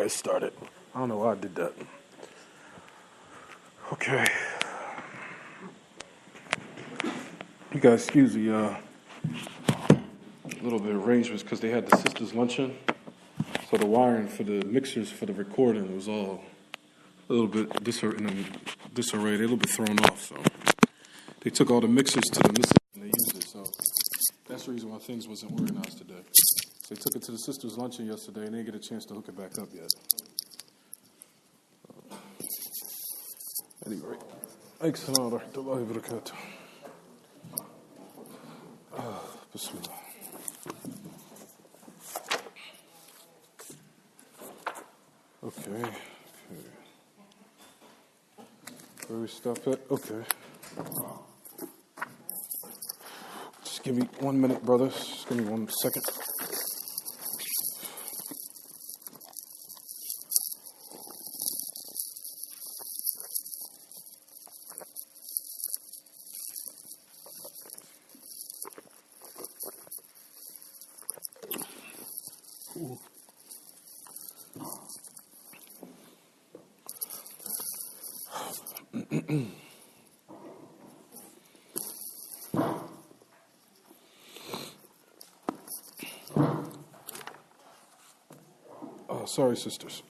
guys started. I don't know why I did that. Okay. You guys, excuse me, a little bit of arrangements because they had the sisters' luncheon. So the wiring for the mixers for the recording was all a little bit disarray, a little bit thrown off. So they took all the mixers to the missus and they used it. So that's the reason why things wasn't organized today. So they took it to the sisters' luncheon yesterday and they didn't get a chance to hook it back up yet. Anyway, Assalamu alaikum warahmatullahi wabarakatuh. Bismillah. Okay. Where we stop at? Okay. Just give me 1 minute, brothers. Just give me 1 second. Sorry, sisters.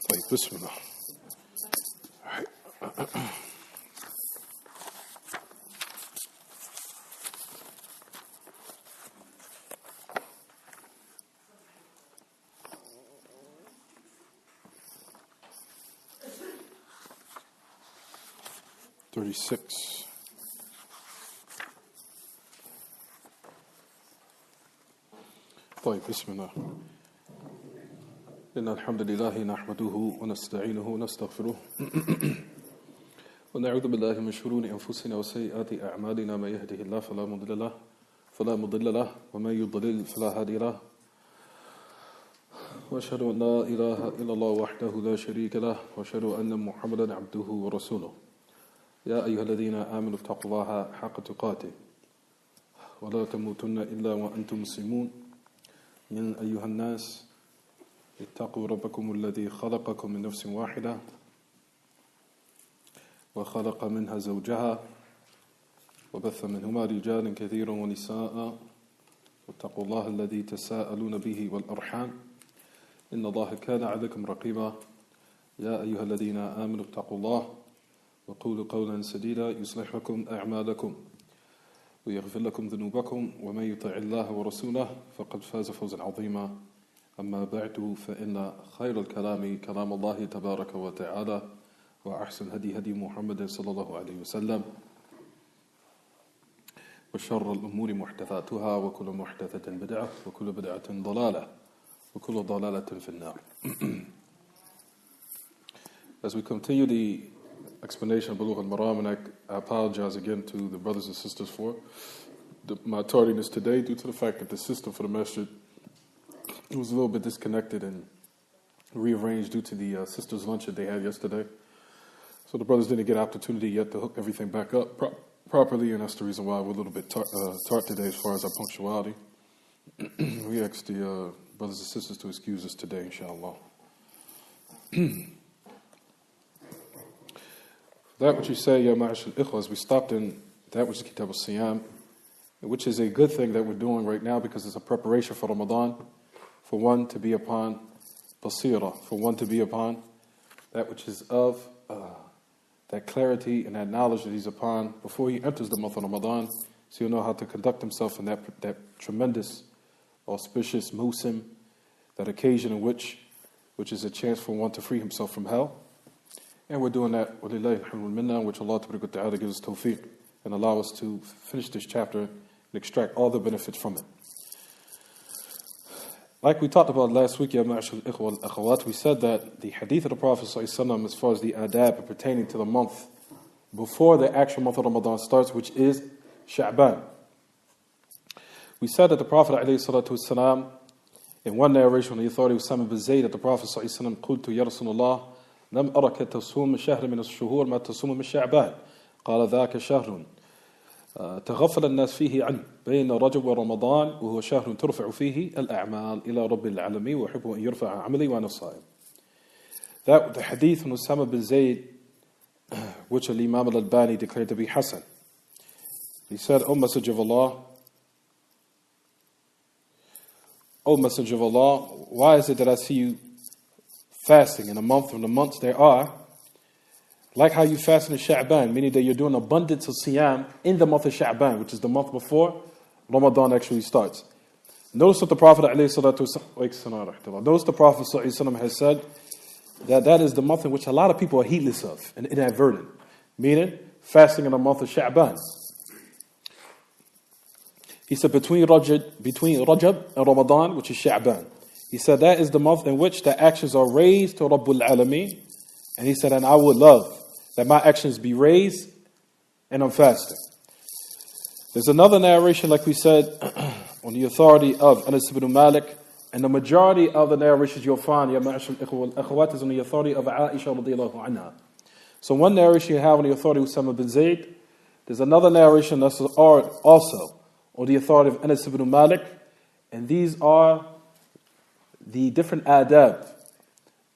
Like Bismillah. All right. 36. طيب بسم الله إن الحمد لله نحمده ونستعينه ونستغفره ونعوذ بالله من شرور أنفسنا وسيئات أعمالنا ما يهده الله فلا مضل له وما يضلل فلا هادي له وأشهد أن لا إله إلا الله وحده لا شريك له وأشهد أن محمدا عبده ورسوله يا أيها الذين آمنوا اتقوا الله حق تقاته ولا تموتن إلا وأنتم مسلمون من أيها الناس اتقوا ربكم الذي خلقكم من نفس واحدة وخلق منها زوجها وبث منهما رجالا كثيرا ونساء واتقوا الله الذي تساءلون به والأرحام إن الله كان عليكم رقيبا يا أيها الذين آمنوا اتقوا الله وقولوا قولا سديدا يصلح لكم أعمالكم ويغفر لكم ذنوبكم ومن يطع الله ورسوله فقد فاز فوزا عظيما أما بعد فإن خير الكلام كلام الله تبارك وتعالى وأحسن هدي محمد صلى الله عليه وسلم وشر الأمور محدثاتها وكل محدثة بدعة وكل بدعة ضلالة وكل ضلالة في النار. As we continue the explanation of Buloogh al-Maraam, and I apologize again to the brothers and sisters for my tardiness today due to the fact that the system for the masjid was a little bit disconnected and rearranged due to the sisters' lunch that they had yesterday. So the brothers didn't get an opportunity yet to hook everything back up properly, and that's the reason why we're a little bit tart today as far as our punctuality. We ask the brothers and sisters to excuse us today, inshallah. That which you say, Ya Ma'ash al-Ikhwas, we stopped in that which is Kitab al-Siyam, which is a good thing that we're doing right now because it's a preparation for Ramadan, for one to be upon basira, for one to be upon that which is of that clarity and that knowledge that he's upon before he enters the month of Ramadan, so he'll know how to conduct himself in that tremendous, auspicious musim, that occasion in which is a chance for one to free himself from hell. And we're doing that, وَلِلَّهِ الْحَمْدُ وَالْمِنَّةُ, which Allah Ta'ala gives us tawfiq and allow us to finish this chapter and extract all the benefits from it. Like we talked about last week, Ya Ma'ashar al-Ikhwa wal-Akhawat, we said that the hadith of the Prophet ﷺ, as far as the adab pertaining to the month before the actual month of Ramadan starts, which is Sha'ban. We said that the Prophet ﷺ, in one narration on the authority of Usama bin Zayd, that the Prophet ﷺ قلت يا رسول الله لم أرك تصوم شهر من الشهور ما تصوم من شعبان قال ذاك شهر تغفل الناس فيه عنه بين رجب ورمضان وهو شهر ترفع فيه الأعمال إلى رب العالمين ويحب أن يرفع عملي وأنا صائم. That the hadith from Usama bin Zayd, which Imam al-Albani declared to be Hasan. He said, O Messenger of Allah, why is it that I see you fasting in a month from the months there are, like how you fast in Sha'ban, meaning that you're doing abundance of siyam in the month of Sha'ban, which is the month before Ramadan actually starts. Notice what the Prophet ﷺ has said, that is the month in which a lot of people are heedless of and inadvertent, meaning fasting in the month of Sha'ban. He said between Rajab and Ramadan, which is Sha'ban. He said that is the month in which the actions are raised to Rabbul Alameen. And he said, and I would love that my actions be raised and I'm fasting. There's another narration, like we said, on the authority of Anas ibn Malik. And the majority of the narrations you'll find, Ya Ma'ashal Ikhwa al-Akhawat, is on the authority of Aisha radiallahu anha. So one narration you have on the authority of Usama bin Zayd. There's another narration that's also on the authority of Anas ibn Malik. And these are the different adab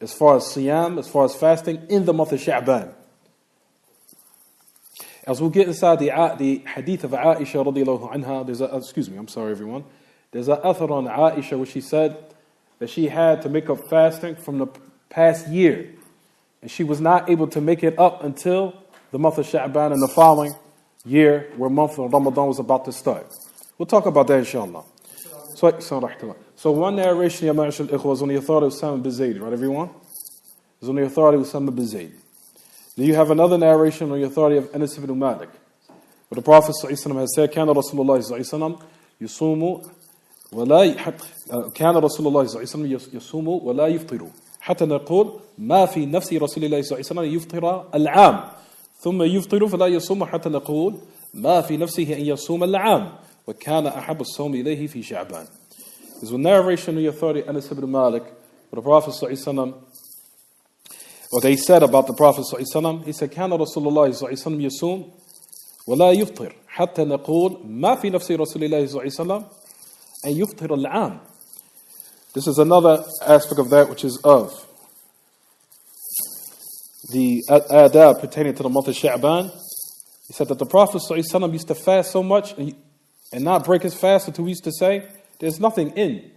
as far as siyam, as far as fasting in the month of Sha'ban. As we'll get inside the hadith of Aisha radiallahu anha, there's a athar on Aisha where she said that she had to make up fasting from the past year. And she was not able to make it up until the month of Sha'ban in the following year, where month of Ramadan was about to start. We'll talk about that inshallah. So one narration, Ya Ma'ashal Ikhwa, is on the authority of Usama bin Zayd, right everyone? It's on the authority of Usama bin Zayd. Then you have another narration on the authority of Anas ibn Malik, where the Prophet ﷺ has said, كان رسول الله صلى الله عليه وسلم يصوم ولا يفطر حتى نقول ما في نفس رسول الله صلى الله عليه وسلم يفطر العام ثم يفطر فلا يصوم حتى نقول ما في نفسه أن يصوم العام وكان أحب الصوم إليه في شعبان. There's a narration on the authority of Anas ibn Malik, where the Prophet ﷺ, what they said about the Prophet ﷺ, he said, كان رسول الله صلى الله عليه وسلم يصوم ولا يفطر حتى نقول ما في نفس رسول الله صلى الله عليه وسلم أن يفطر العام. This is another aspect of that which is of the adab pertaining to the month of Sha'ban. He said that the Prophet ﷺ used to fast so much and not break his fast until we used to say, there's nothing in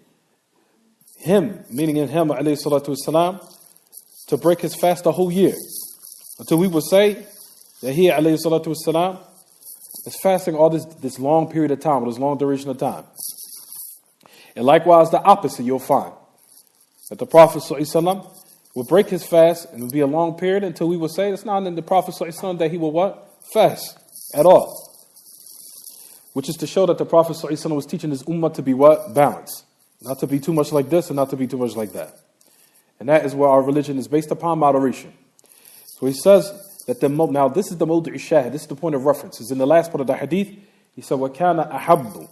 him, meaning in him, alayhi salatu wasalam, to break his fast the whole year. Until we would say that he, alayhi salatu wasalam, is fasting all this long period of time, or this long duration of time. And likewise, the opposite you'll find. That the Prophet ﷺ will break his fast and it will be a long period until we will say it's not in the Prophet ﷺ that he will what? Fast at all. Which is to show that the Prophet ﷺ was teaching his ummah to be what? Balanced. Not to be too much like this and not to be too much like that. And that is where our religion is based upon moderation. So he says that now this is the mawdu'i shahid, this is the point of reference. It's in the last part of the hadith. He said, وَكَانَ أَحَبُّ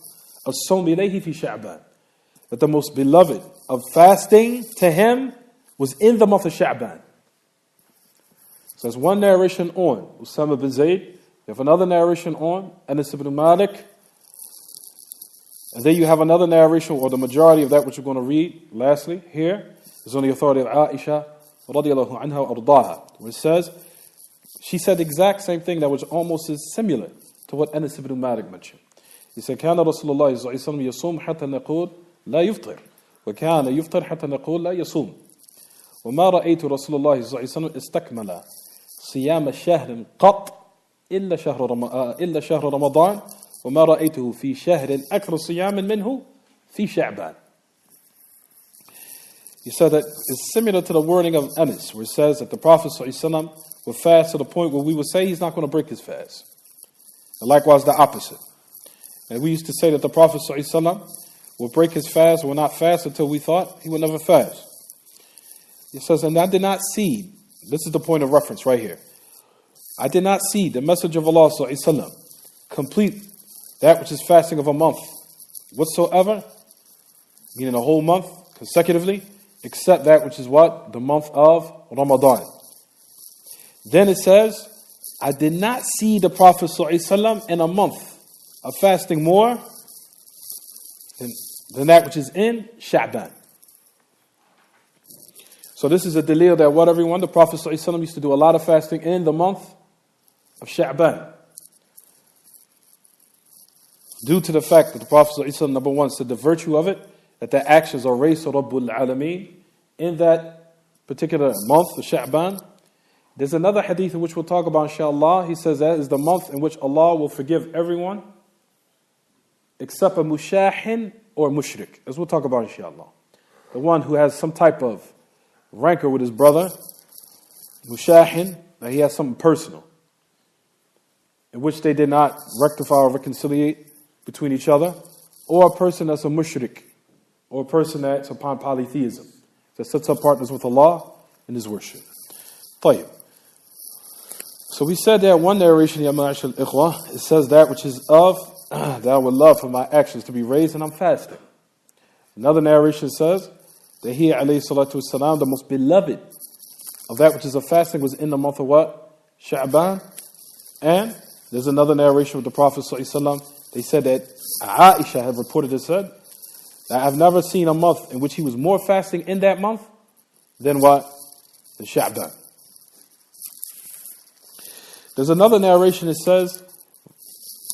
الصَّوْمِ إِلَيْهِ فِي شَعْبَانِ. That the most beloved of fasting to him was in the month of Sha'ban. So there's one narration on Usama bin Zayd. You have another narration on Anas ibn Malik. And then you have another narration, or the majority of that which we're going to read, lastly, here, is on the authority of Aisha radiallahu anha wa ardaha, where it says, she said the exact same thing that was almost as similar to what Anas ibn Malik mentioned. He said, كان رسول الله صلى الله عليه وسلم يصوم حتى نقول لا يفطر وكان يفطر حتى نقول لا يصوم وما رأيت رسول الله صلى الله عليه وسلم استكمل صيام شهر قط إلا شهر رمضان وما رأيته في شهر أكثر صياما منه في شعبان. He said that it's similar to the wording of Anas, where it says that the Prophet ﷺ would fast to the point where we would say he's not going to break his fast. And likewise the opposite. And we used to say that the Prophet ﷺ would break his fast, would not fast until we thought he would never fast. He says, and I did not see, this is the point of reference right here, I did not see the Messenger of Allah ﷺ complete that which is fasting of a month whatsoever, meaning a whole month consecutively, except that which is what? The month of Ramadan. Then it says, I did not see the Prophet ﷺ in a month of fasting more than that which is in Sha'ban. So this is a dalil that what everyone, the Prophet ﷺ used to do a lot of fasting in the month of Sha'ban. Due to the fact that the Prophet ﷺ, number one, said the virtue of it, that their actions are raised to Rabbul Alameen in that particular month of Sha'ban. There's another hadith in which we'll talk about, inshallah. He says that is the month in which Allah will forgive everyone except a mushahin or mushrik, as we'll talk about, inshallah. The one who has some type of rancor with his brother, mushahin, that he has something personal, in which they did not rectify or reconciliate between each other, or a person that's a mushrik, or a person that's upon polytheism, that sets up partners with Allah in his worship. طيب. So we said that one narration, Ya Ma'ashal Ikhwah, it says that which is of, that I would love for my actions to be raised and I'm fasting. Another narration says that he, alayhi salatu wasalam, the most beloved of that which is of fasting was in the month of what? Sha'ban. And there's another narration with the Prophet sallallahu alaihi wasallam. They said that Aisha had reported and said that I've never seen a month in which he was more fasting in that month than what? Than Sha'ban. There's another narration that says,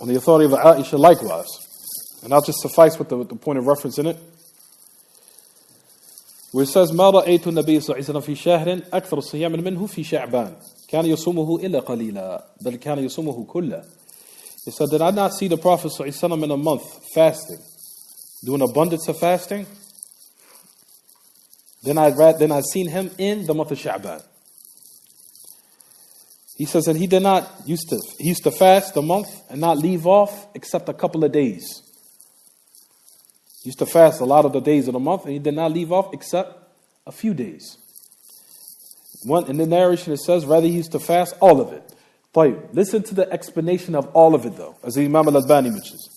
on the authority of Aisha likewise, and I'll just suffice with the point of reference in it, where it says, ما رأيت النبي صلى الله عليه وسلم في شهر أكثر صياما منه في شعبان كان يصومه إلا قليلا بل كان يصومه كله. It said, did I not see the Prophet صلى الله عليه وسلم in a month fasting, doing abundance of fasting? Then I'd seen him in the month of Sha'ban. He says that he used to fast the month and not leave off except a couple of days. He used to fast a lot of the days of the month and he did not leave off except a few days. One in the narration it says rather he used to fast all of it. طيب, listen to the explanation of all of it though, as the Imam al-Albani mentions.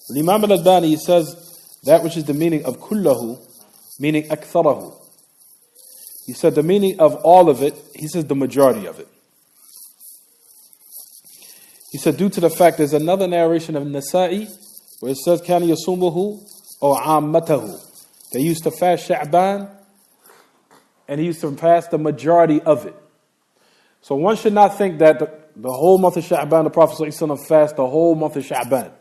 The Imam al-Albani says that which is the meaning of kullahu, meaning aktharahu. He said the meaning of all of it, he says the majority of it. He said, due to the fact there's another narration of Nasa'i where it says, كَانَ يَصُومُهُ أَوْ عَامَّتَهُ. They used to fast Sha'ban and he used to fast the majority of it. So one should not think that the whole month of Sha'ban, the Prophet ﷺ fast the whole month of Sha'ban.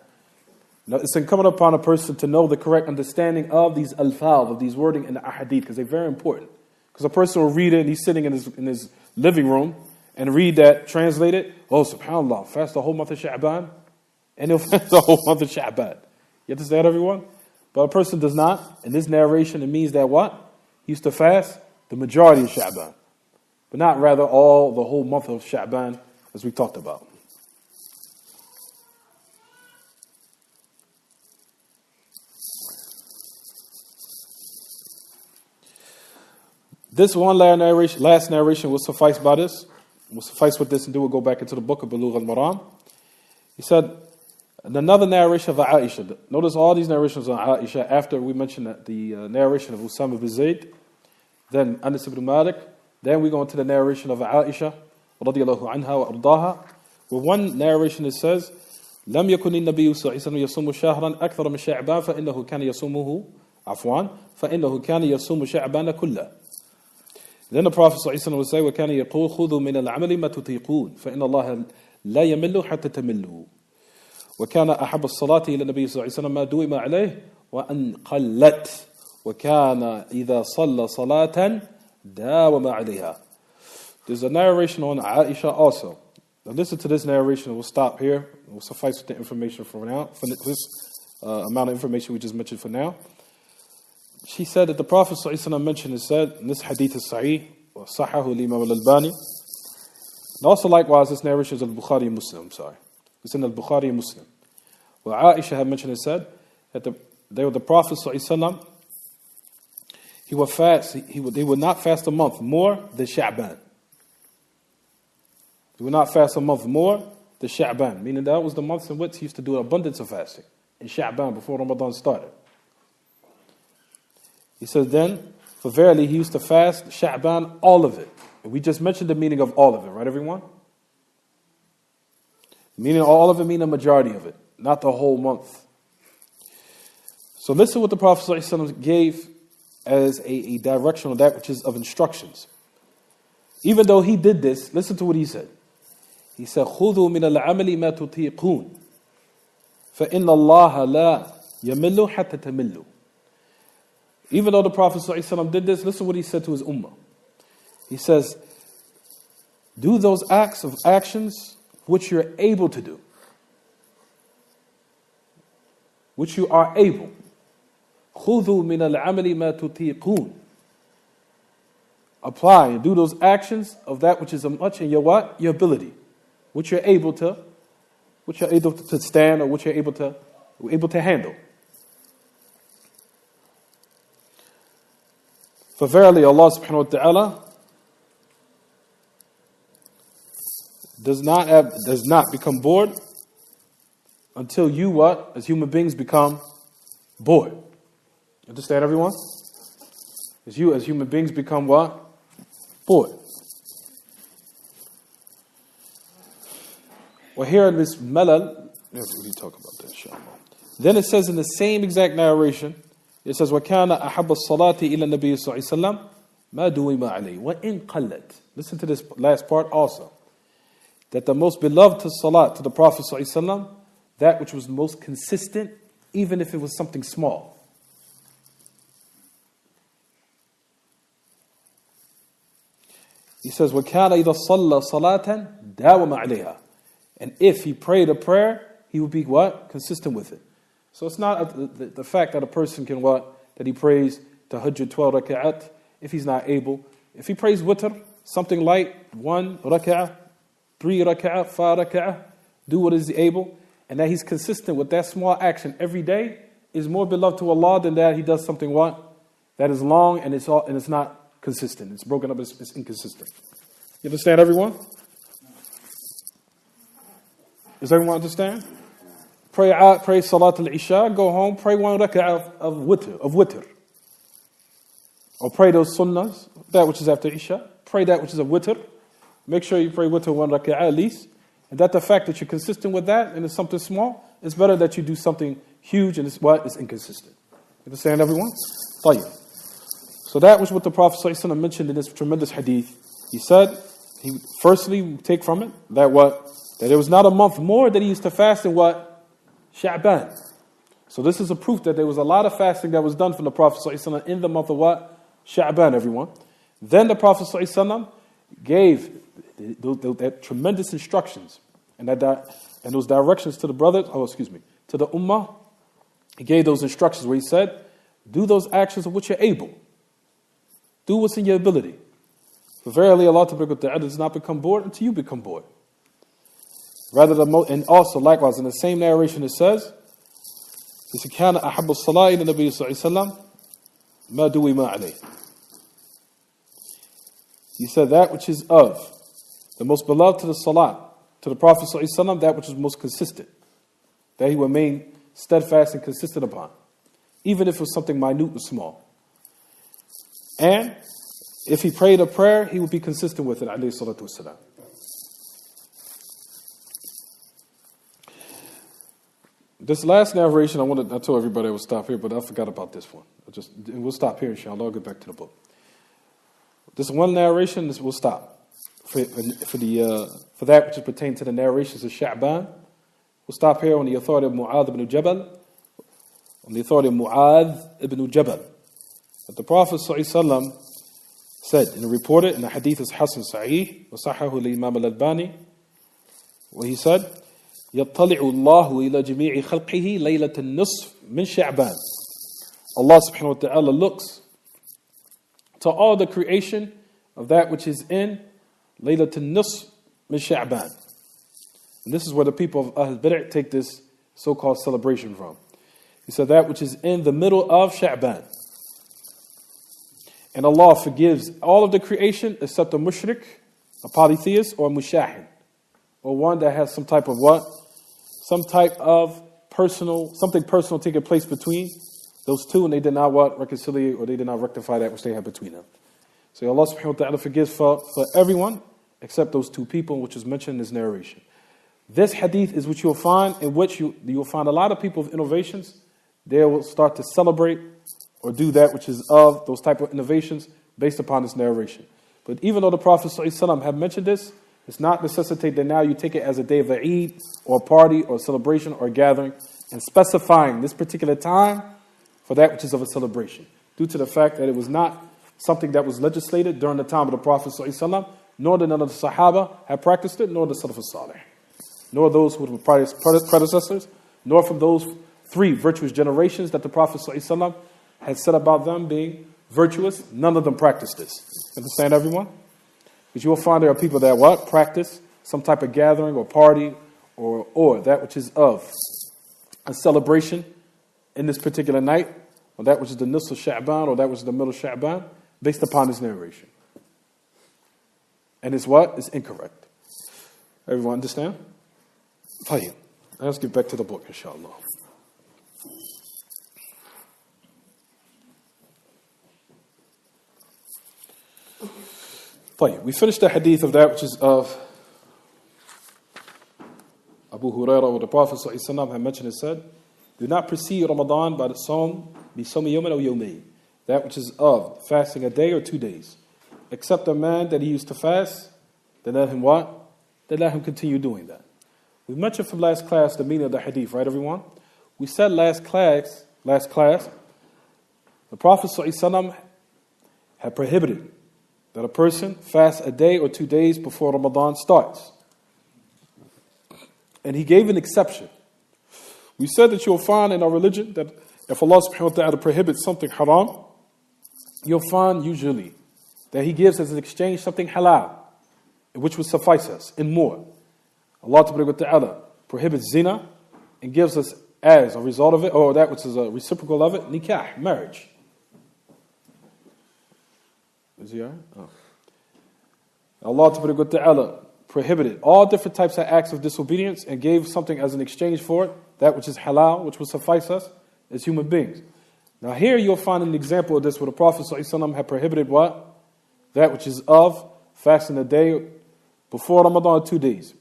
Now, it's incumbent upon a person to know the correct understanding of these alfaz, of these wording in the ahadith, because they're very important. Because a person will read it and he's sitting in his living room and read that, translate it. Oh, subhanAllah, fast the whole month of Sha'ban. And he'll fast the whole month of Sha'ban. You understand, everyone? But a person does not. In this narration, it means that what? He used to fast the majority of Sha'ban. But not rather the whole month of Sha'ban, as we talked about. This one last narration will suffice by this. We'll suffice with this and we'll go back into the book of Buloogh al-Maraam. He said, another narration of Aisha. Notice all these narrations on Aisha after we mentioned the narration of Usama bin Zayd, then Anas ibn Malik, then we go into the narration of Aisha, radiyallahu anha wa ardaha, where one narration it says, لم يكن النبي صلى الله عليه وسلم يصوم شهرا أكثر من شعبان فإنه كان يصومه فإنه كان يصوم شعبان كله. Then the Prophet ﷺ would say, وَكَانَ يَقُولُ خُذُوا مِنَ الْعَمَلِ مَا تُطِيقُونَ فَإِنَّ اللَّهَ لَا يَمِلُّ حَتَّى تَمِلُّوا وَكَانَ أَحَبَّ الصَّلَاةِ إِلَى النَّبِيِّ صلى الله عليه وسلم ما دوم عليه وأن قلت وكان إذا صلى صلاة داوم عليها. There's a narration on Aisha also. Now listen to this narration. We'll stop here. We'll suffice with the information for now. For this amount of information we just mentioned for now. She said that the Prophet ﷺ mentioned and said, in this hadith is sahih, or sahahu al-Imam al-Albani. And also likewise, this narration is al-Bukhari and Muslim, It's in al-Bukhari and Muslim. Where Aisha had mentioned and said that the Prophet ﷺ, he would fast, he would not fast a month more than Sha'ban. He would not fast a month more than Sha'ban, meaning that was the month in which he used to do an abundance of fasting, in Sha'ban before Ramadan started. He says then, for verily he used to fast Sha'ban, all of it. And we just mentioned the meaning of all of it, right everyone? Meaning all of it, meaning a majority of it. not the whole month. So listen what the Prophet ﷺ gave as a direction on that which is of instructions. Even though he did this, listen to what he said. He said, خُذُوا مِنَ الْعَمَلِ مَا تُطِيقُونَ فَإِنَّ اللَّهَ لَا يَمِلُّ حَتَّى تَمِلُّ. Even though the Prophet ﷺ did this, listen what he said to his ummah. He says, do those acts of actions which you're able to do. Which you are able. خُذُوا مِنَ الْعَمَلِ مَا تُطِيقُونَ. Apply and do those actions of that which is much in your what? Your ability. Which you're able to stand, or which you're able to handle. For verily Allah subhanahu wa ta'ala does not become bored until you what? As human beings become bored. Understand, everyone? As you as human beings become what? Bored. Well, here in this malal, let's really talk about that, inshallah. Then it says in the same exact narration, it says, وَكَانَ أَحَبَّ الصَّلَاةِ إِلَى النَّبِيِّ صَلَّى اللَّهُ عَلَيْهِ وَسَلَّمَ مَا دُوِمَ عَلَيْهِ وَإِنْ قَلَّتْ. Listen to this last part also. That the most beloved to salat, to the Prophet ﷺ, that which was most consistent, even if it was something small. He says, وَكَانَ إِذَا صَلَّى صَلَاةً دَاوَمَ عَلَيْهَا. And if he prayed a prayer, he would be what? Consistent with it. So it's not the fact that a person can what? That he prays tahajjud 12 raka'at, if he's not able. If he prays witr, something light, 1 raka'ah, 3 raka'ah, 5 raka'ah, do what is able, and that he's consistent with that small action every day, is more beloved to Allah than that he does something what? That is long and it's not consistent. It's broken up, it's inconsistent. You understand, everyone? Does everyone understand? Pray Salat al-Isha, go home, pray 1 raka'ah of witr. Or pray those sunnahs, that which is after Isha. Pray that which is a witr. Make sure you pray witr 1 raka'ah at least. And that the fact that you're consistent with that and it's something small, it's better that you do something huge and it's what? It's inconsistent. You understand, everyone? طيب. So that was what the Prophet ﷺ mentioned in this tremendous hadith. He said, firstly, take from it, that what? That there was not a month more that he used to fast in what? Sha'ban. So this is a proof that there was a lot of fasting that was done from the Prophet ﷺ in the month of what? Sha'ban, everyone. Then the Prophet ﷺ gave that tremendous instructions and those directions to the brothers, to the ummah. He gave those instructions where he said, do those actions of which you're able. Do what's in your ability. For verily Allah Ta'ala does not become bored until you become bored. And also likewise in the same narration it says, كَانَ أَحَبُّ الصَّلَاةِ إِلَى النَّبِيِّ صَلَّى اللَّهُ عَلَيْهِ وَسَلَّمَ مَا دُوِمَ عَلَيْهِ. He said that which is of the most beloved to the salat, to the Prophet sallallahu alaihi wasallam, that which is most consistent, that he would remain steadfast and consistent upon, even if it was something minute and small. And if he prayed a prayer, he would be consistent with it, alayhi salatu wasalam. This last narration, I told everybody I would stop here, but I forgot about this one. We'll stop here, inshallah. I'll get back to the book. This one narration, we'll stop. For that which is pertaining to the narrations of Sha'ban, we'll stop here on the authority of Mu'adh ibn Jabal. On the authority of Mu'adh ibn Jabal. That the Prophet ﷺ said, and reported in the hadith is Hasan Sahih, وصححه الإمام الألباني, where he said, يطلع الله إلى جميع خلقه ليلة النصف من شعبان. Allah subhanahu wa ta'ala looks to all the creation of that which is in ليلة النصف من شعبان. And this is where the people of Ahl Bid'ah take this so-called celebration from. He said that which is in the middle of Sha'ban. And Allah forgives all of the creation except a mushrik, a polytheist, or a mushahin, or one that has some type of what? Some type of something personal taking place between those two, and they did not what? Reconciliate, or they did not rectify that which they had between them. So Allah subhanahu wa ta'ala forgives for everyone except those two people, which is mentioned in this narration. This hadith is what you'll find in which you'll find a lot of people of innovations. They will start to celebrate or do that which is of those type of innovations based upon this narration. But even though the Prophet ﷺ have mentioned this, it's not necessitate that now you take it as a day of a Eid or a party or a celebration or a gathering and specifying this particular time for that which is of a celebration. Due to the fact that it was not something that was legislated during the time of the Prophet ﷺ, nor did none of the Sahaba have practiced it, nor the Salaf al-Salih, nor those who were predecessors, nor from those 3 virtuous generations that the Prophet ﷺ had said about them being virtuous. None of them practiced this. Understand, everyone? Because you will find there are people that what? Practice some type of gathering or party or that which is of a celebration in this particular night, or that which is the Nisf of Sha'ban, or that which is the middle of Sha'ban, based upon this narration. And it's what? It's incorrect. Everyone understand? Fine. Let's get back to the book, inshallah. Fine. We finished the hadith of that which is of Abu Hurairah, where the Prophet ﷺ had mentioned and said, do not precede Ramadan by the sawm, bi sawmi yawmin aw yawmayn, that which is of fasting a day or 2 days. Except a man that he used to fast, then let him what? Then let him continue doing that. We mentioned from last class the meaning of the hadith, right, everyone? We said last class, the Prophet ﷺ had prohibited that a person fast a day or 2 days before Ramadan starts. And he gave an exception. We said that you'll find in our religion that if Allah subhanahu wa ta'ala prohibits something haram, you'll find usually that He gives as an exchange something halal, which would suffice us and more. Allah subhanahu wa ta'ala prohibits zina and gives us as a result of it, or that which is a reciprocal of it, nikah, marriage. Is he all right? Oh. Allah subhanahu wa ta'ala prohibited all different types of acts of disobedience and gave something as an exchange for it, that which is halal, which will suffice us as human beings. Now here you'll find an example of this where the Prophet ﷺ had prohibited what? That which is of fasting a day before Ramadan, 2 days.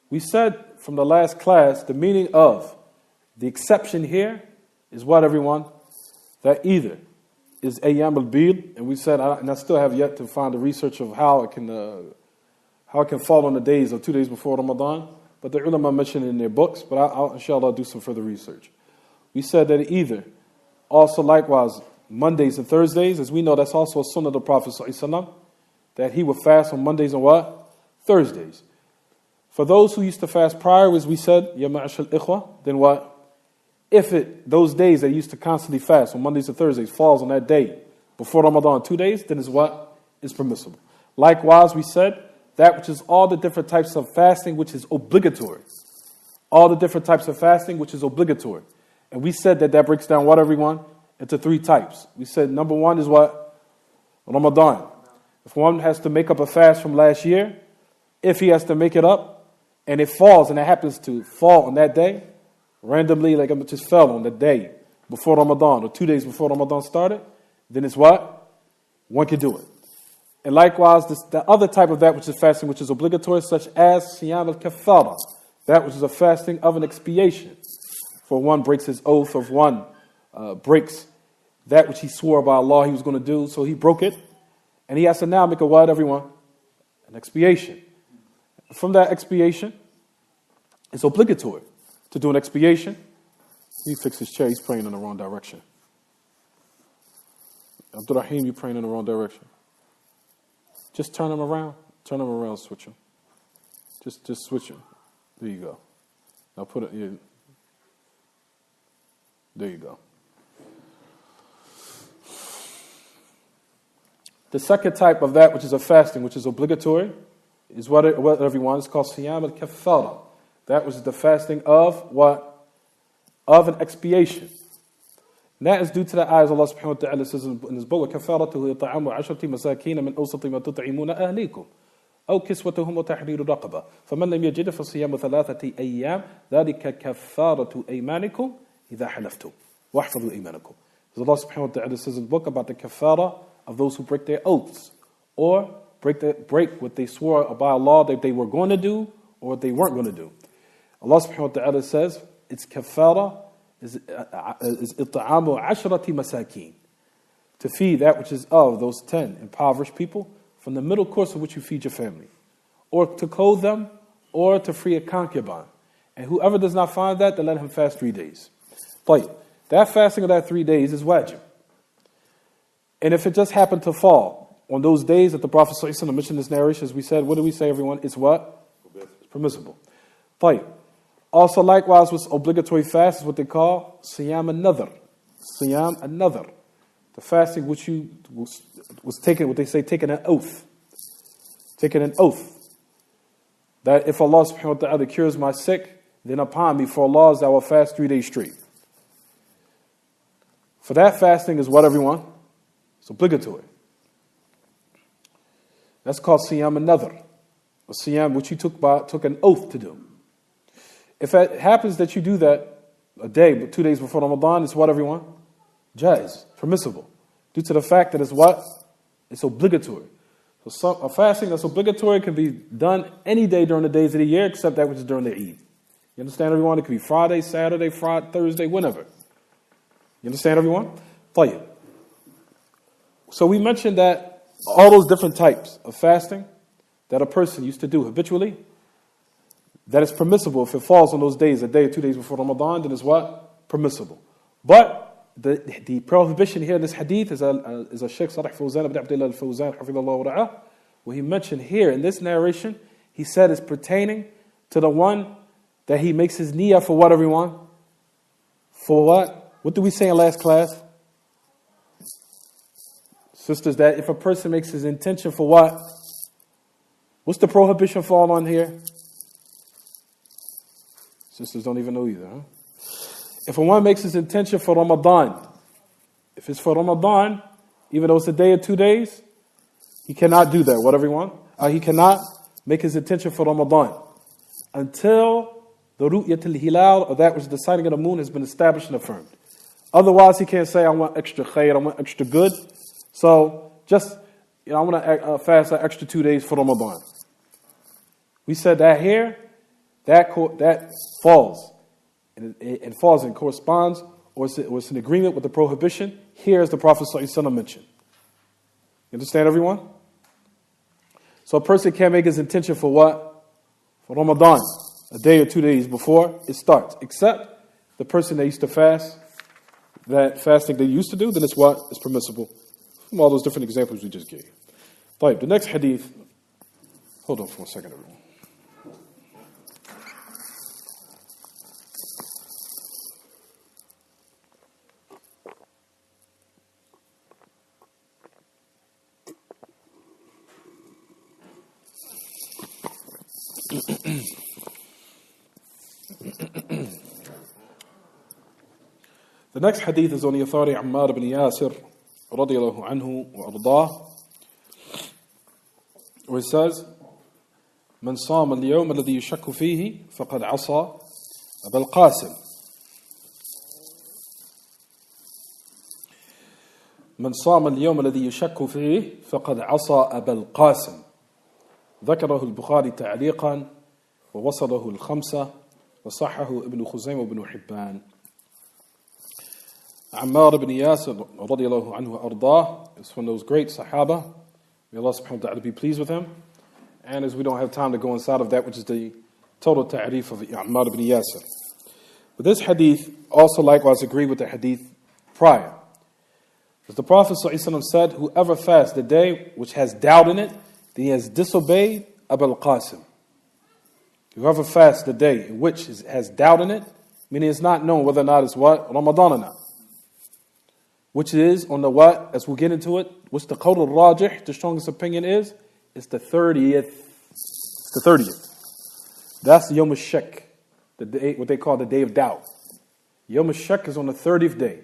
We said from the last class, the meaning of the exception here is what, everyone? That either is Ayyam al-Bid, and we said, and I still have yet to find the research of how it can fall on the days or 2 days before Ramadan, but the ulama mentioned it in their books, but I'll inshallah do some further research. We said that either, also likewise, Mondays and Thursdays, as we know that's also a sunnah of the Prophet ﷺ, that he would fast on Mondays and what? Thursdays. For those who used to fast prior, as we said, Ya ma'ashal ikhwa, then what? If those days they used to constantly fast on Mondays and Thursdays falls on that day before Ramadan, 2 days, then it's what? It's permissible. Likewise, we said that which is all the different types of fasting which is obligatory. All the different types of fasting which is obligatory. And we said that breaks down what, everyone? Into 3 types. We said number 1 is what? Ramadan. If one has to make up a fast from last year, if he has to make it up, and it falls, and it happens to fall on that day, randomly, like it just fell on the day before Ramadan, or 2 days before Ramadan started, then it's what? One can do it. And likewise, the other type of that which is fasting, which is obligatory, such as Siyam al-Kaffara, that which is a fasting of an expiation. For one breaks his oath, of one breaks that which he swore by Allah he was going to do, so he broke it, and he has to now make a what, everyone? An expiation. From that expiation, it's obligatory to do an expiation. He fixed his chair, he's praying in the wrong direction. Abdurrahim, you're praying in the wrong direction. Just turn him around. Turn him around, switch him. Just switch him. There you go. Now put it in. There you go. The second type of that which is a fasting, which is obligatory, is what everyone is called Siyam al-Kaffara. That was the fasting of what? Of an expiation. And that is due to the ayahs Allah subhanahu wa ta'ala says in his book, وَكَفَّارَتُهُ يَطَعَمُ عَشْرَةِ مَسَاكِينَ مِنْ أَوْسَطِ مَا تُطْعِمُونَ أَهْلِيكُمْ أو كسوتهم وتحرير رقبة فمن لم يجد فصيام 3 أيام ذلك كفارة أيمانكم إذا حلفتم واحفظوا أيمانكم. Allah subhanahu wa ta'ala says in the book about the kafara of those who break their oaths or break what they swore by Allah that they were going to do or what they weren't going to do. Allah subhanahu wa ta'ala says, its kafara is it'amu ashrati masakin, to feed that which is of those 10 impoverished people from the middle course of which you feed your family, or to clothe them, or to free a concubine. And whoever does not find that, then let him fast 3 days. طيب, that fasting of that 3 days is wajib. And if it just happened to fall on those days that the Prophet ﷺ mentioned this narration, as we said, what do we say, everyone? It's what? It's permissible. طيب. Also, likewise, what's obligatory fast is what they call siyam an-nadhr. Siyam an-nadhr. The fasting which you was taken, what they say, taking an oath. Taking an oath. That if Allah subhanahu wa ta'ala cures my sick, then upon me for Allah is I will fast 3 days straight. For that fasting is what, everyone? It's obligatory. That's called siyam an-nadhr. A siyam which you took an oath to do. If it happens that you do that a day, but 2 days before Ramadan, it's what, everyone? Jaiz, permissible. Due to the fact that it's what? It's obligatory. So a fasting that's obligatory can be done any day during the days of the year except that which is during the Eid. You understand, everyone? It could be Friday, Saturday, Friday, Thursday, whenever. You understand, everyone? طيب. So we mentioned that all those different types of fasting that a person used to do habitually, that is permissible if it falls on those days, a day or 2 days before Ramadan, then it's what? Permissible. But the prohibition here in this hadith is a Shaykh Salih Fawzan ibn Abdullah al-Fawzan, hafidhahullah wa ra'ah, what he mentioned here in this narration, he said is pertaining to the one that he makes his niyyah for what, everyone? For what? What did we say in last class? Sisters, that if a person makes his intention for what? What's the prohibition fall on here? Sisters don't even know either, huh? If a one makes his intention for Ramadan, if it's for Ramadan, even though it's a day or 2 days, he cannot do that. What, everyone? He cannot make his intention for Ramadan until the ru'yat al-hilal, or that which is the sighting of the moon, has been established and affirmed. Otherwise, he can't say, I want extra khair, I want extra good. So, just, I want to fast an extra 2 days for Ramadan. We said that here, that falls. It falls and corresponds, or it's in agreement with the prohibition. Here, as the Prophet ﷺ mentioned. You understand, everyone? So a person can't make his intention for what? For Ramadan, a day or 2 days before it starts. Except the person that used to fast, that fasting they used to do, then it's what? It's permissible. From all those different examples we just gave. طيب, the next hadith. Hold on for a second, everyone. The next hadith is on the authority of Ammar ibn Yasir radiyallahu anhu wa ardah, where it says, من صام اليوم الذي يشك فيه فقد عصى أبا القاسم. من صام اليوم الذي يشك فيه فقد عصى أبا القاسم. ذكره البخاري تعليقا ووصله الخمسة وصححه ابن خزيمة وابن حبان. Ammar ibn Yasir radiyallahu anhu ardah is one of those great Sahaba. May Allah subhanahu wa ta'ala be pleased with him. And as we don't have time to go inside of that, which is the total ta'rif of Ammar ibn Yasir. But this hadith also likewise agree with the hadith prior. As the Prophet ﷺ said, whoever fasts the day which has doubt in it, then he has disobeyed Abu al-Qasim. Whoever fasts the day which has doubt in it, meaning it's not known whether or not it's what? Ramadan or not. Which is on the what? As we'll get into it, what's the qawl al-rajih, the strongest opinion is? It's the 30th. It's the 30th. That's the Yom al-Shak, the day, what they call the day of doubt. Yom al-Shak is on the 30th day.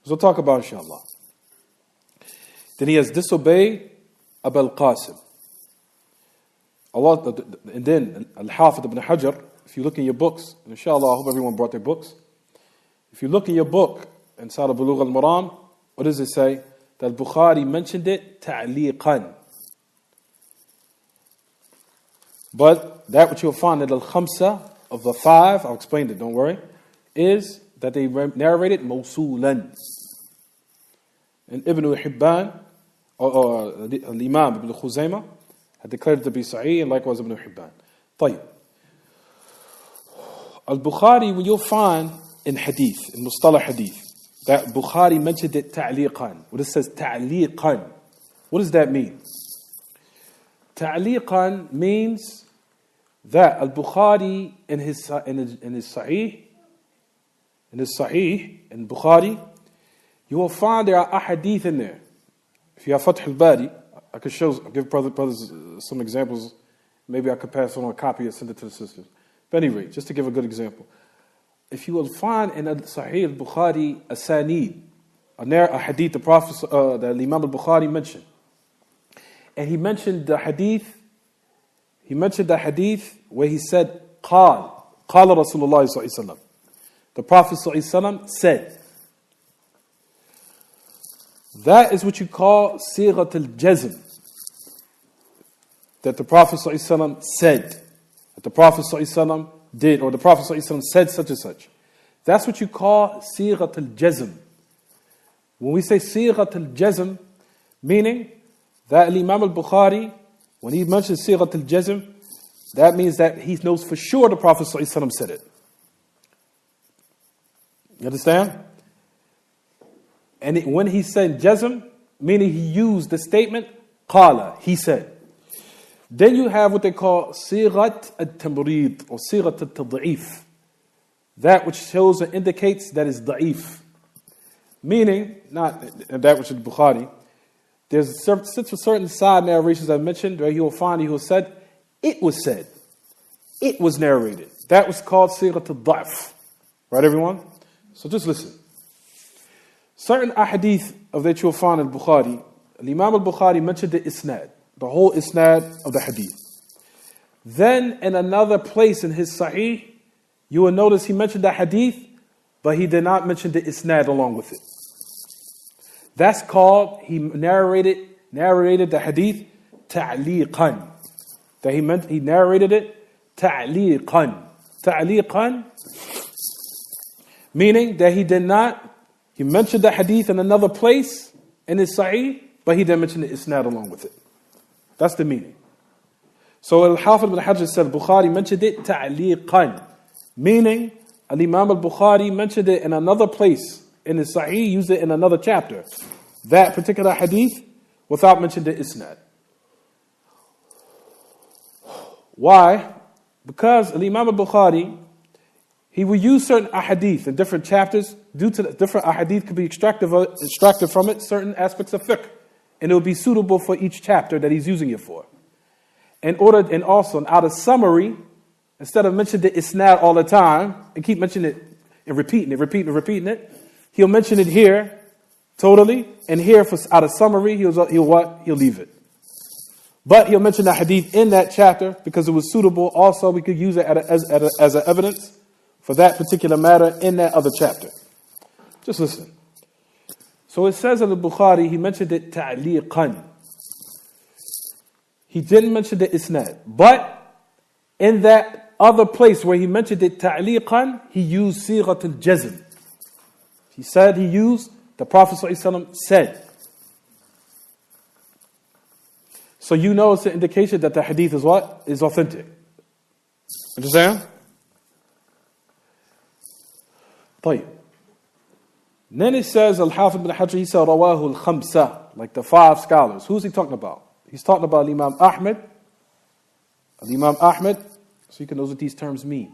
So we'll talk about it, inshallah. Then he has disobeyed Abu al-Qasim. Allah, and then Al-Hafidh ibn Hajar, if you look in your books, and inshallah, I hope everyone brought their books. If you look in your book, inside of Buloogh al-Maraam, what does it say? That Bukhari mentioned it ta'liqan. But that which you'll find that al-Khamsa of the five, I'll explain it, don't worry, is that they narrated mawsulan. And Ibn Hibban, or Imam Ibn Khuzaymah, had declared it to be Sahih, and likewise Ibn Hibban. طيب. Al-Bukhari, when you'll find in hadith, in Mustalah hadith, that Bukhari mentioned it ta'liqan. What it says ta'liqan. What does that mean? Ta'liqan means that Al-Bukhari in his Sahih, in Bukhari, you will find there are ahadith in there. If you have Fath al-Bari, I could give brothers some examples. Maybe I could pass on a copy and send it to the sisters. But anyway, just to give a good example. If you will find in Sahih al-Bukhari a sanid, a hadith the Prophet, that Imam al-Bukhari mentioned. And he mentioned the hadith where he said, Qala Rasulullah sallallahu alaihi wasallam. The Prophet sallallahu alaihi wasallam said. That is what you call sighat al-jazm. That the Prophet sallallahu alaihi wasallam said. That the Prophet sallallahu alaihi wasallam did, or the Prophet sallallahu alaihi wasallam said such and such. That's what you call sighat al-jazm. When we say sighat al-jazm, meaning that Imam al-Bukhari, when he mentions sighat al-jazm, that means that he knows for sure the Prophet sallallahu alaihi wasallam said it. You understand? And when he said jazm, meaning he used the statement, qala, he said. Then you have what they call sighat al-tamrid, or sighat al-tad'if. That which shows and indicates that is da'if. Meaning, not that which is Bukhari. There's certain side narrations I mentioned where he will find he will said, it was said. It was narrated. That was called sighat al-da'f. Right, everyone? So just listen. Certain ahadith of that you'll find in Bukhari, Imam al-Bukhari mentioned the isnad, the whole isnad of the hadith. Then in another place in his Sahih, you will notice he mentioned the hadith, but he did not mention the isnad along with it. That's called, he narrated the hadith ta'liqan. That he narrated it ta'liqan. Ta'liqan, meaning that he mentioned the hadith in another place in his Sahih, but he didn't mention the isnad along with it. That's the meaning. So Al-Hafidh ibn Hajar said Bukhari mentioned it ta'liqan, meaning Al-Imam al-Bukhari mentioned it in another place in his Sahih, used it in another chapter, that particular hadith, without mentioning the isnad. Why? Because Al-Imam al-Bukhari, he will use certain ahadith in different chapters. Due to the different ahadith could be extracted from it certain aspects of fiqh, and it will be suitable for each chapter that he's using it for. And also out of summary, instead of mentioning the isnad all the time and keep mentioning it and repeating it, he'll mention it here totally, and here out of summary he'll leave it. But he'll mention the hadith in that chapter because it was suitable. Also, we could use it as an evidence for that particular matter in that other chapter. Just listen. So it says in the Bukhari, he mentioned it ta'liqan. He didn't mention the isnad. But in that other place where he mentioned it ta'liqan, he used sighat al-jazm. He used, the Prophet ﷺ said. So you know it's an indication that the hadith is what? Is authentic. Understand? طيب. Then it says, Al-Hafidh ibn Hajar, he said, Rawahu al-Khamsa, like the five scholars. Who's he talking about? He's talking about Imam Ahmed. Imam Ahmed, so you can know what these terms mean.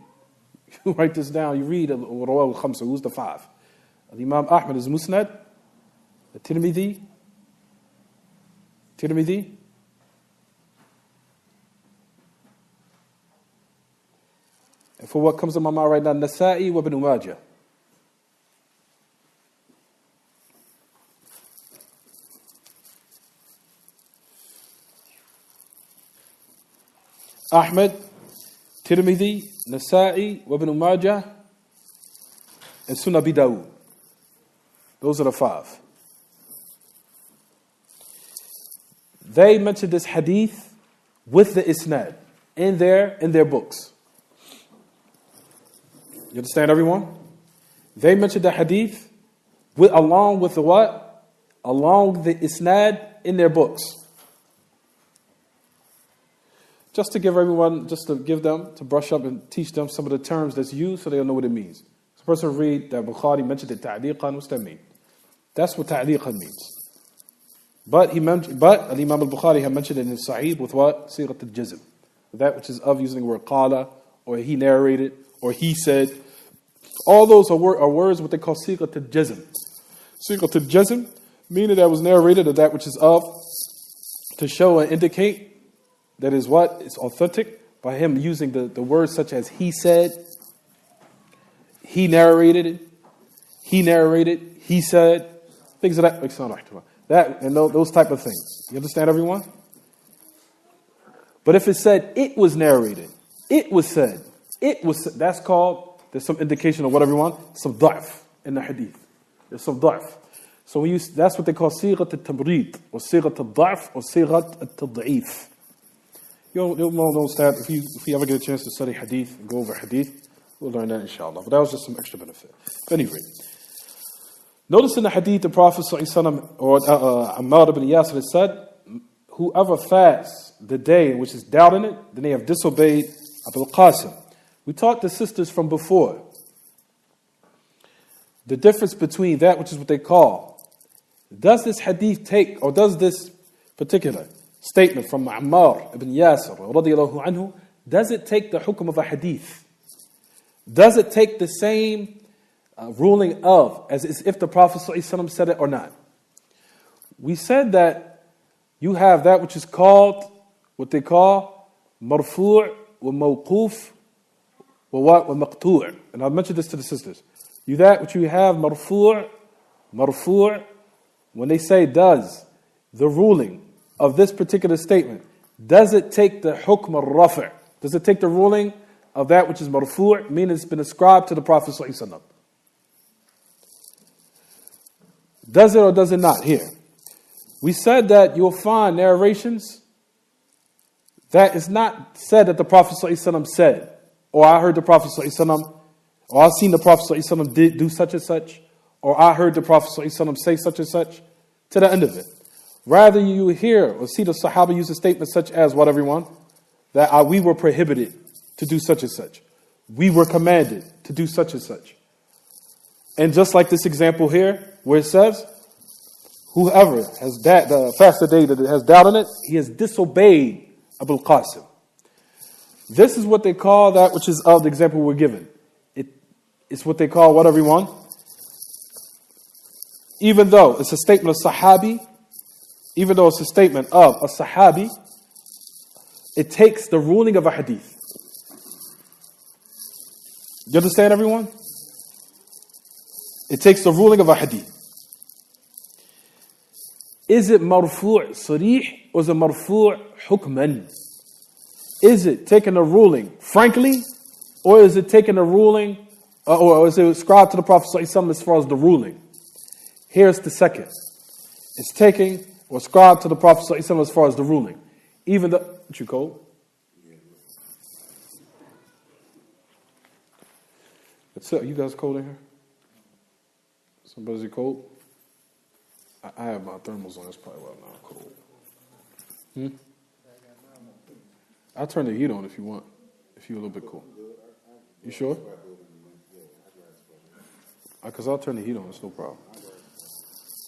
You write this down, you read Rawahu al-Khamsa, who's the five? Imam Ahmed is Musnad, the Tirmidhi, and for what comes to my mind right now, Nasa'i wa Ibn Majah. Ahmed, Tirmidhi, Nasa'i, Ibn Majah, and Sunan Abi Dawud. Those are the five. They mentioned this hadith with the isnad in their books. You understand, everyone? They mentioned the hadith along with the what? Along the isnad in their books. Just to give everyone, just to give them, to brush up and teach them some of the terms that's used so they'll know what it means. This person read that Bukhari mentioned the ta'liqan. What's that mean? That's what ta'liqan means. But Imam al-Bukhari had mentioned it in his Sahih with what? Sighat al-jazm. That which is of using the word qala, or he narrated, or he said. All those are words what they call sighat al-jazm. Sighat al-jazm, meaning that was narrated, or that which is of, to show and indicate that is what is authentic by him using the words such as he said, he narrated, he said, things of that and those type of things. You understand, everyone? But if it said it was narrated, it was said, that's called, there's some indication of what, everyone? Some da'f in the hadith. There's some da'f. So that's what they call sighat al-tamrid, or sighat al-da'f, or sighat al-tad'if. You'll understand if you ever get a chance to study hadith and go over hadith, we'll learn that inshallah. But that was just some extra benefit. At any rate, notice in the hadith the Prophet ﷺ, or Ammar ibn Yasir said, whoever fasts the day in which is doubting it, then they have disobeyed Abul Qasim. We taught the sisters from before the difference between that which is what they call, does this hadith take, or does this particular statement from Ammar ibn Yasir radiyallahu anhu, does it take the hukm of a hadith? Does it take the same ruling of as if the Prophet ﷺ said it or not? We said that you have that which is called, what they call marfu' wa mawquf wa maqtu'. And I'll mention this to the sisters. You have marfu', when they say does the ruling of this particular statement, does it take the hukm al-rafi'? Does it take the ruling of that which is marfu', meaning it's been ascribed to the Prophet ﷺ? Does it or does it not? Here, we said that you'll find narrations that is not said that the Prophet ﷺ said, or I heard the Prophet ﷺ, or I've seen the Prophet ﷺ do such and such, or I heard the Prophet ﷺ say such and such, to the end of it. Rather, you hear or see the Sahaba use a statement such as, what, everyone? That we were prohibited to do such and such. We were commanded to do such and such. And just like this example here, where it says, whoever has the fasted day that has doubt in it, he has disobeyed Abul Qasim. This is what they call that which is of the example we're given. It's what they call, what, everyone? Even though it's a statement of Sahabi, even though it's a statement of a Sahabi, it takes the ruling of a hadith. You understand, everyone? It takes the ruling of a hadith. Is it marfu' sarih or is it marfu' hukman? Is it taking a ruling frankly, or is it taking a ruling, or is it ascribed to the Prophet ﷺ as far as the ruling? Here's the second. It's taking or ascribed to the Prophet ﷺ as far as the ruling. Even the, what you cold? What's up? You guys cold in here? Somebody's cold? I have my thermals on. That's probably why I'm not cold. I'll turn the heat on if you want. If you're a little bit cool. You sure? Because I'll turn the heat on. It's no problem.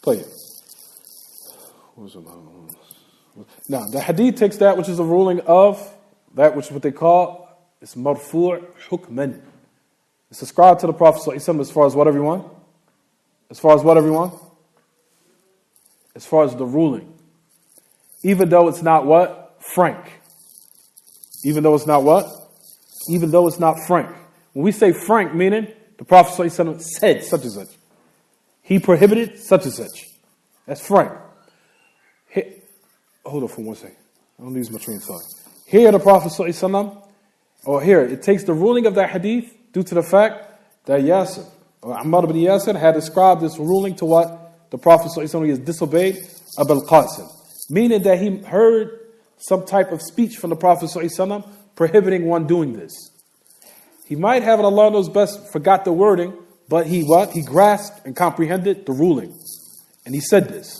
Play it. Now, the hadith takes that which is a ruling of that which is what they call, it's marfu' hukman. It's ascribed to the Prophet ﷺ as far as what, everyone? As far as what, everyone? As far as the ruling. Even though it's not what? Frank. Even though it's not what? Even though it's not frank. When we say frank, meaning the Prophet ﷺ said such and such. He prohibited such and such. That's frank. Hold on for 1 second. I don't lose my train of thought. Here the Prophet ﷺ, or here, it takes the ruling of that hadith due to the fact that Yasir, or Ammar ibn Yasir, had ascribed this ruling to what? The Prophet ﷺ has disobeyed Abul Qasim. Meaning that he heard some type of speech from the Prophet ﷺ prohibiting one doing this. He might have, and Allah knows best, forgot the wording, but he what? He grasped and comprehended the ruling. And he said this.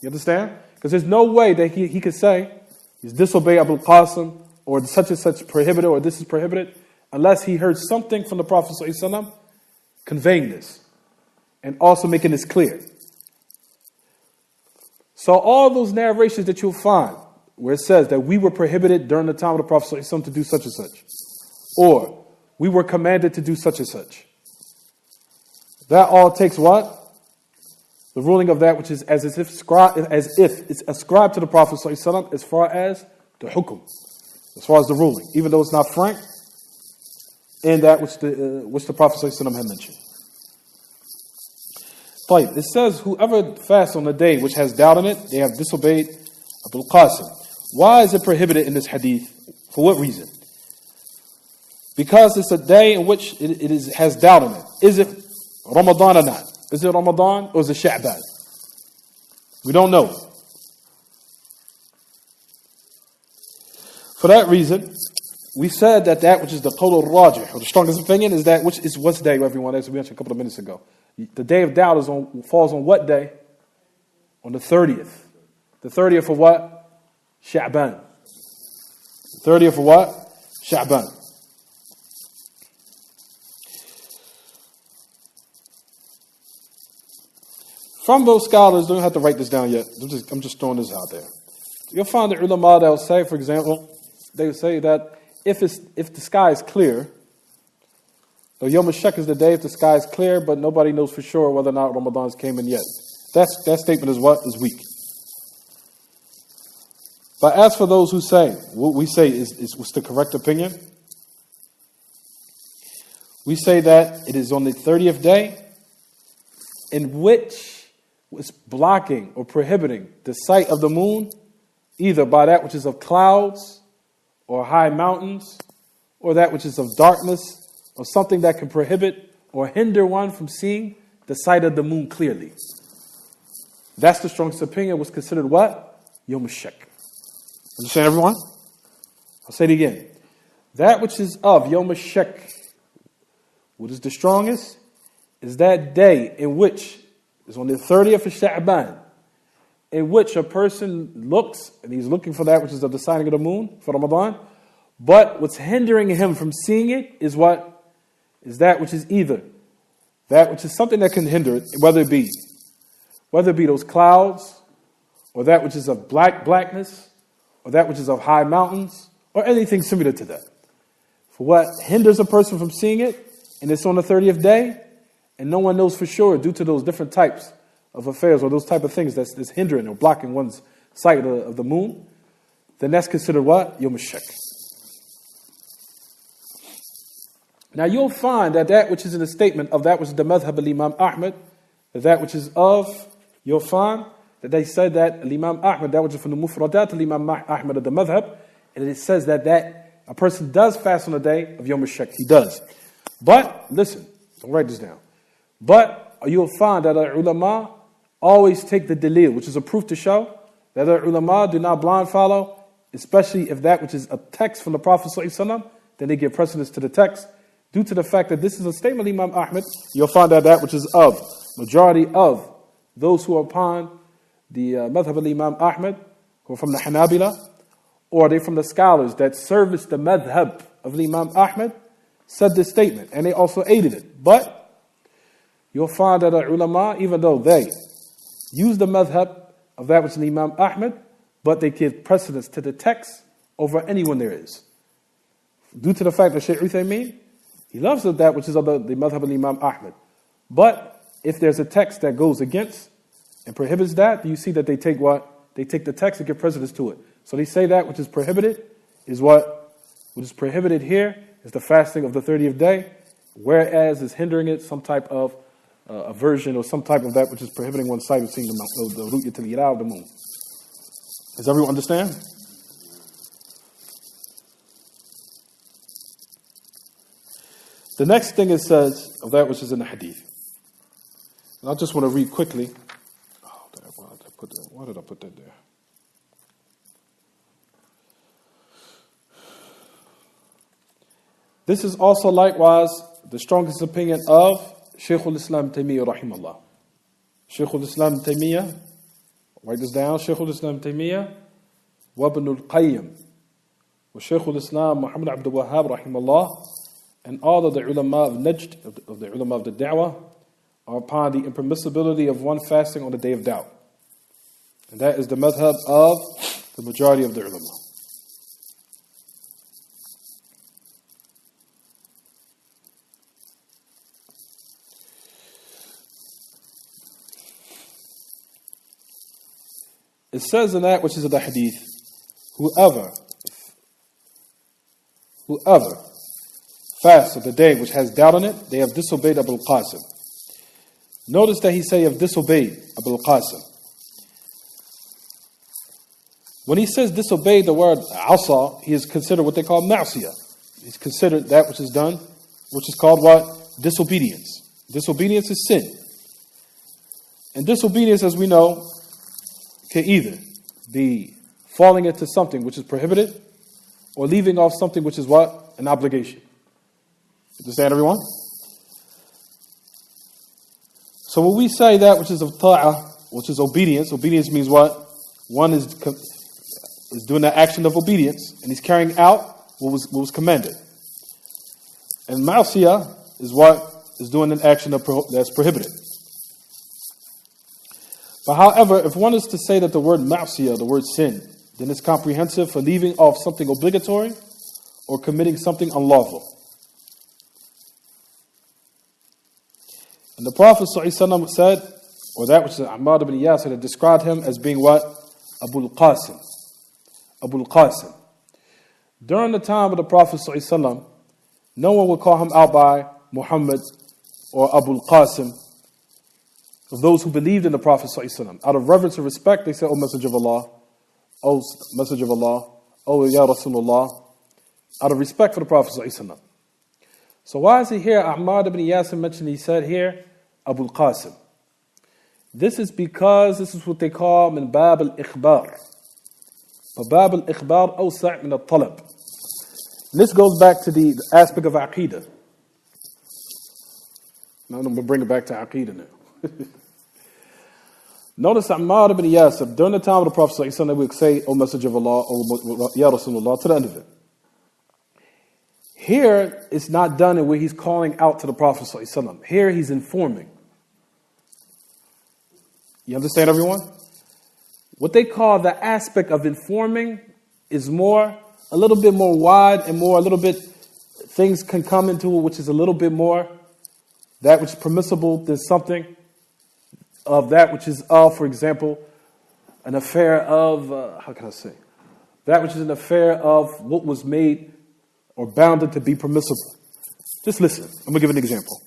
You understand? Because there's no way that he could say, he's disobeyed Abul Qasim, or such and such prohibited, or this is prohibited, unless he heard something from the Prophet ﷺ conveying this, and also making this clear. So all those narrations that you'll find, where it says that we were prohibited during the time of the Prophet ﷺ to do such and such, or we were commanded to do such and such, that all takes what? The ruling of that which is as if it's ascribed to the Prophet ﷺ as far as the hukum, as far as the ruling, even though it's not frank in that which the Prophet ﷺ had mentioned. طيب, it says, whoever fasts on a day which has doubt in it, they have disobeyed Abul Qasim. Why is it prohibited in this hadith? For what reason? Because it's a day in which it has doubt in it. Is it Ramadan or not? Is it Ramadan or is it Sha'ban? We don't know. For that reason, we said that which is the qawl al-rajih, or the strongest opinion, is that which is what's day, everyone, as we mentioned a couple of minutes ago. The day of doubt falls on what day? On the 30th. The 30th of what? Sha'ban. The 30th of what? Sha'ban. From those scholars, don't have to write this down yet. I'm just throwing this out there. You'll find the ulama that will say, for example, they will say that if the sky is clear, so Yom HaShak is the day if the sky is clear, but nobody knows for sure whether or not Ramadan's came in yet. That statement is what? Is weak. But as for those who say, what we say what's the correct opinion? We say that it is on the 30th day in which is blocking or prohibiting the sight of the moon, either by that which is of clouds or high mountains, or that which is of darkness, or something that can prohibit or hinder one from seeing the sight of the moon clearly. That's the strongest opinion. Was considered what? Yom HaShak. Understand, everyone? I'll say it again. That which is of Yom HaShak, what is the strongest, is that day in which is on the 30th of Sha'ban, in which a person looks, and he's looking for that which is of the signing of the moon for Ramadan, but what's hindering him from seeing it is what? Is that which is either that which is something that can hinder it, whether it be those clouds, or that which is of blackness, or that which is of high mountains, or anything similar to that. For what hinders a person from seeing it, and it's on the 30th day, and no one knows for sure due to those different types of affairs or those type of things that's hindering or blocking one's sight of the moon, then that's considered what? Yom HaShak. Now you'll find that which is in the statement of that which is the madhab of Imam Ahmad, that which is of, you'll find that they said that Imam Ahmad, that which is from the mufradat of Imam Ahmad of the madhab, and it says that a person does fast on the day of Yom HaShak. He does. But, listen, don't write this down. But you'll find that our ulama always take the dalil, which is a proof to show that our ulama do not blind follow, especially if that which is a text from the Prophet ﷺ, then they give precedence to the text. Due to the fact that this is a statement of Imam Ahmad, you'll find that which is of majority of those who are upon the madhab of Imam Ahmad, who are from the Hanabila, or they from the scholars that service the madhab of Imam Ahmad, said this statement, and they also aided it. But you'll find that our ulama, even though they use the madhab of that which is Imam Ahmad, but they give precedence to the text over anyone there is. Due to the fact that Shaykh Uthaymeen, he loves that which is of the madhab of Imam Ahmad. But if there's a text that goes against and prohibits that, you see that they take what? They take the text and give precedence to it. So they say that which is prohibited is what? What is prohibited here is the fasting of the 30th day, whereas is hindering it some type of aversion or some type of that which is prohibiting one's sight of seeing the ru'yat al-hilal of the moon. Does everyone understand? The next thing it says of that which is in the hadith. And I just want to read quickly. Why did I put that there? This is also likewise the strongest opinion of Shaykh al-Islam Taymiyyah rahimahullah. Shaykh al-Islam Taymiyyah, write this down, Shaykh al-Islam Taymiyyah, wa Ibn al-Qayyim, wa Shaykh al-Islam Muhammad Abdul Wahhab rahimahullah, and all of the ulama of Najd, of the ulama of the da'wah, are upon the impermissibility of one fasting on the day of doubt. And that is the madhab of the majority of the ulama. It says in that which is in the hadith, whoever fasts of the day which has doubt on it, they have disobeyed Abu al-Qasim. Notice that he say have disobeyed Abu al-Qasim. When he says disobeyed the word asa, he is considered what they call ma'siyah. He's considered that which is done, which is called what? Disobedience. Disobedience is sin. And disobedience, as we know, can either be falling into something which is prohibited or leaving off something which is what? An obligation. Understand, everyone? So when we say that which is of ta'ah, which is obedience, obedience means what? One is doing the action of obedience and he's carrying out what was commanded. And ma'siyah is what? Is doing an action that's prohibited. But however, if one is to say that the word ma'siyah, the word sin, then it's comprehensive for leaving off something obligatory or committing something unlawful. And the Prophet ﷺ said, or that which Ammar ibn Yasir had described him as being what? Abu al-Qasim. Abu al-Qasim. During the time of the Prophet ﷺ, no one would call him out by Muhammad or Abu al-Qasim. Of those who believed in the Prophet ﷺ. Out of reverence and respect, they said, "O Messenger of Allah, O Messenger of Allah, O Ya Rasulullah," out of respect for the Prophet ﷺ. So why is he here? Ammar ibn Yasir mentioned, he said here, Abu al-Qasim. This is because this is what they call min bab al-ikhbar. Bab al-ikhbar awsa' min al-talab. This goes back to the aspect of aqidah. Now I'm going to bring it back to aqidah now. Notice Ammar ibn Yasir, during the time of the Prophet ﷺ, they would say, "O Messenger of Allah, O Ya Rasulullah," to the end of it. Here, it's not done in where he's calling out to the Prophet ﷺ. Here, he's informing. You understand, everyone? What they call the aspect of informing is a little bit more wide and a little bit, things can come into it, which is a little bit more, that which is permissible than something of that which is for example, an affair of, that which is an affair of what was made or bounded to be permissible. Just listen, I'm going to give an example.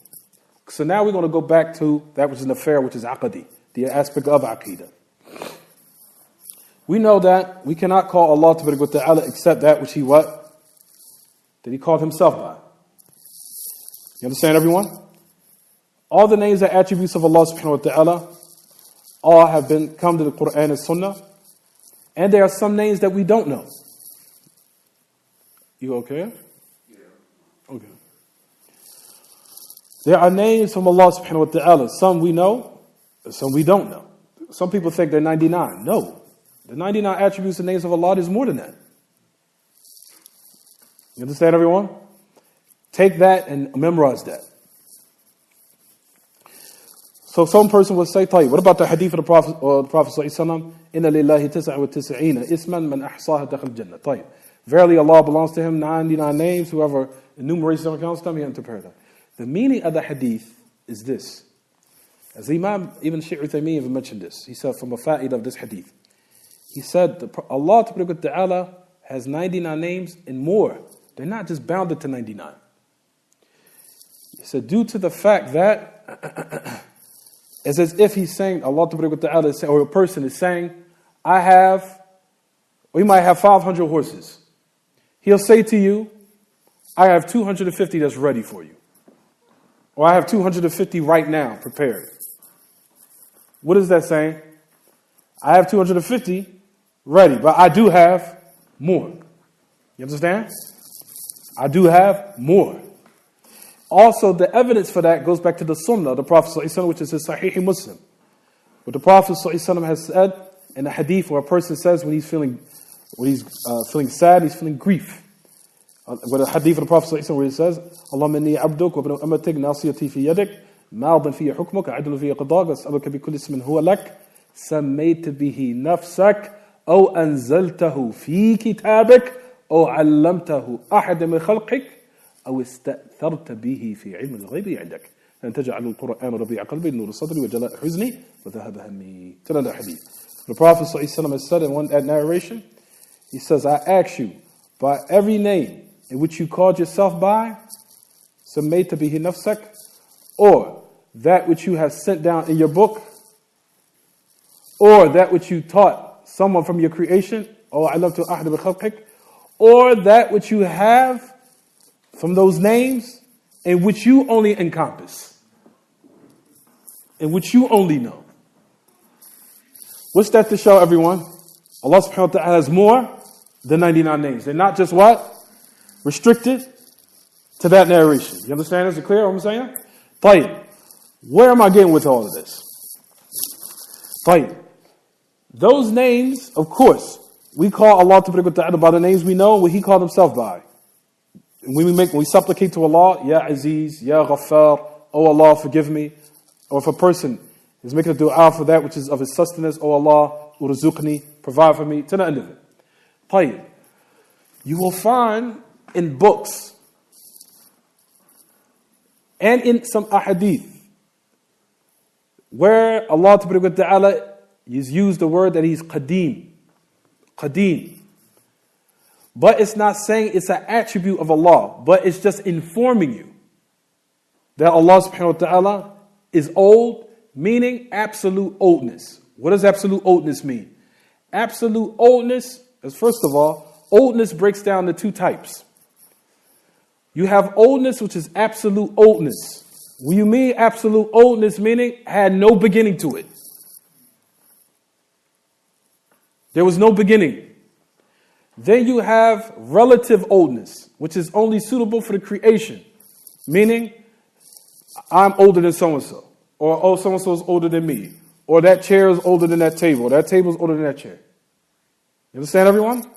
So now we're going to go back to that which is an affair which is aqadi, the aspect of aqidah. We know that we cannot call Allah Ta'ala except that which He what? That He called Himself by. You understand, everyone? All the names and attributes of Allah subhanahu wa ta'ala all have come to the Quran and Sunnah. And there are some names that we don't know. You okay? Yeah. Okay. There are names from Allah subhanahu wa ta'ala. Some we know, and some we don't know. Some people think they're 99. No. The 99 attributes and names of Allah is more than that. You understand, everyone? Take that and memorize that. So some person will say, what about the hadith of the Prophet sallallahu Inna lillahi tis'a wa tis'ina isman man ahsaha dakhal jannah. Verily Allah belongs to Him 99 names. Whoever enumerates them accounts them, he enters paradise. The meaning of the hadith is this. As Imam Ibn Shaykh Uthaymeen even mentioned this. He said from a fa'id of this hadith. He said Allah Ta'ala has 99 names and more. They're not just bounded to 99. He said due to the fact that it's as if He's saying, Allah Ta'ala is saying, or a person is saying, we might have 500 horses. He'll say to you, I have 250 that's ready for you. Or I have 250 right now prepared. What is that saying? I have 250 ready, but I do have more. You understand? I do have more. Also, the evidence for that goes back to the Sunnah of the Prophet ﷺ, which is his Sahih Muslim. What the Prophet ﷺ has said in a hadith where a person says when he's feeling sad, he's feeling grief. With a hadith of the Prophet ﷺ where he says, Allahumma inni abduk wa ibn amatik nasiyati fi yadik, ma'adan fi hukmuk, adlu fi qadak, as'aluka bi kulli ismin huwa lak, sammayta bihi nafsak, aw anzaltahu fi kitabik, aw allamtahu ahada min khalqik, أو استأثرت به في علم الغيب عندك أن تجعل القرآن ربيع قلبي نور صدري وجلاء حزني وذهب همي. To the hadith. The Prophet ﷺ has said in that narration, he says, I ask you by every name in which you called yourself by, سميت به نفسك, or that which you have sent down in your book, or that which you taught someone from your creation, or علمت أحد بخلقك, or that which you have from those names in which you only encompass, in which you only know. What's that to show everyone? Allah subhanahu wa ta'ala has more than 99 names. They're not just what? Restricted to that narration. You understand? Is it clear what I'm saying? طيب. Where am I getting with all of this? طيب. Those names, of course, we call Allah ta'ala by the names we know and what He called Himself by. When we supplicate to Allah, Ya Aziz, Ya Ghaffar, oh Allah, forgive me. Or if a person is making a dua for that which is of his sustenance, oh Allah, urzuqni, provide for me, to the end of it. طيب. You will find in books and in some ahadith where Allah Ta'ala has used the word that He's Qadim. Qadim. But it's not saying it's an attribute of Allah, but it's just informing you that Allah subhanahu wa ta'ala is old, meaning absolute oldness. What does absolute oldness mean? Absolute oldness is, first of all, oldness breaks down to two types. You have oldness, which is absolute oldness. When you mean absolute oldness, meaning had no beginning to it. There was no beginning. Then you have relative oldness, which is only suitable for the creation. Meaning, I'm older than so-and-so. Or, oh, so-and-so is older than me. Or that chair is older than that table. Or that table is older than that chair. You understand, everyone?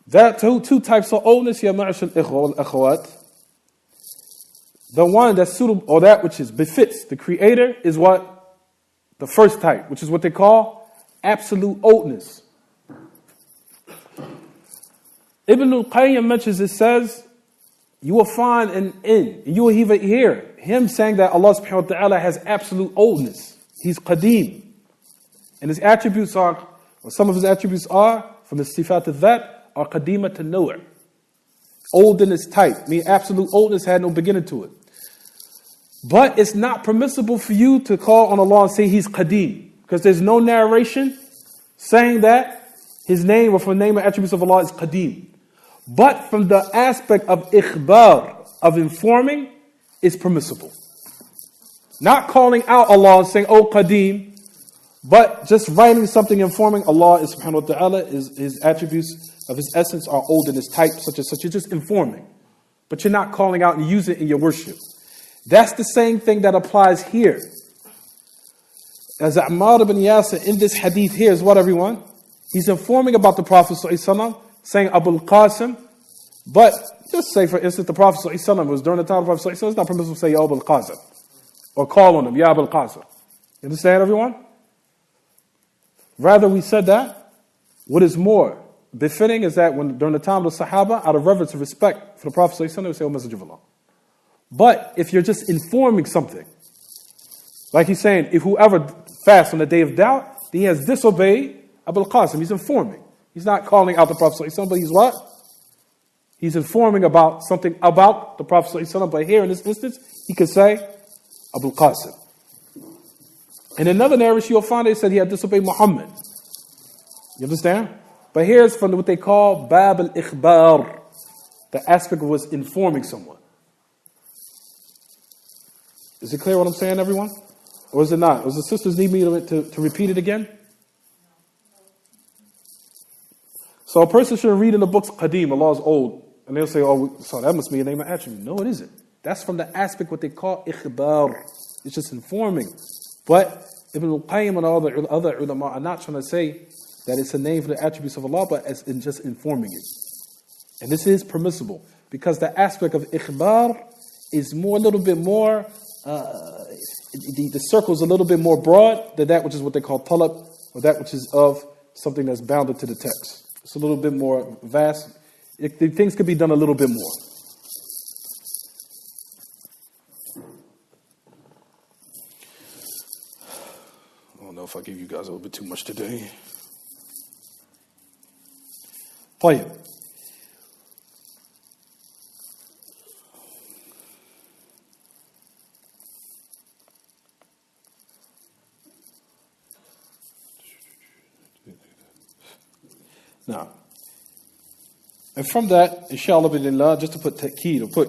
That two types of oldness, ya ma'ashal ikhwa wal akhawat. The one that's suitable, or that which is befits the Creator, is what? The first type, which is what they call absolute oldness. Ibn al-Qayyim mentions, it says, you will find you will even hear him saying that Allah subhanahu wa ta'ala has absolute oldness. He's Qadim. And his attributes are, or some of his attributes are, from the sifat of that, are Qadima to Naw'. Old in its type, meaning absolute oldness had no beginning to it. But it's not permissible for you to call on Allah and say He's Qadim, because there's no narration saying that His name or from the name and attributes of Allah is Qadim. But from the aspect of ikhbar, of informing, is permissible. Not calling out Allah and saying, oh Qadim, but just writing something informing Allah is subhanahu wa ta'ala, His attributes of His essence are old in His type, such as such. You're just informing. But you're not calling out and using it in your worship. That's the same thing that applies here. As Ammar ibn Yasir in this hadith here is what, everyone? He's informing about the Prophet ﷺ, saying Abul Qasim, but just say for instance the Prophet ﷺ was during the time of the Prophet ﷺ, it's not permissible to say Ya Abul Qasim or call on him Ya Abul Qasim. You understand, everyone? Rather we said that what is more befitting is that when during the time of the Sahaba, out of reverence and respect for the Prophet ﷺ, they would say O Messenger of Allah. But if you're just informing something, like he's saying, if whoever fasts on the day of doubt, he has disobeyed Abul Qasim. He's informing. He's not calling out the Prophet ﷺ, but he's what? He's informing about something about the Prophet ﷺ. But here in this instance, he could say Abul Qasim. In another narration, you'll find they said he had disobeyed Muhammad. You understand? But here's from what they call Bab al-Ikhbar. The aspect was informing someone. Is it clear what I'm saying, everyone? Or is it not? Does the sisters need me to repeat it again? So a person should read in the books Qadim, Allah is old, And they'll say, oh, so that must be a name and attribute. No, it isn't. That's from the aspect what they call ikhbar. It's just informing. But Ibn al-Qayyim and all the other ulama are not trying to say that it's a name for the attributes of Allah, but as in just informing you. And this is permissible because the aspect of ikhbar is more, a little bit more, the circle is a little bit more broad than that which is what they call talab, or that which is of something that's bounded to the text. It's a little bit more vast. Things could be done a little bit more. I don't know if I gave you guys a little bit too much today. طيب. Now, and from that, inshallah billah, just to put ta'keed, or put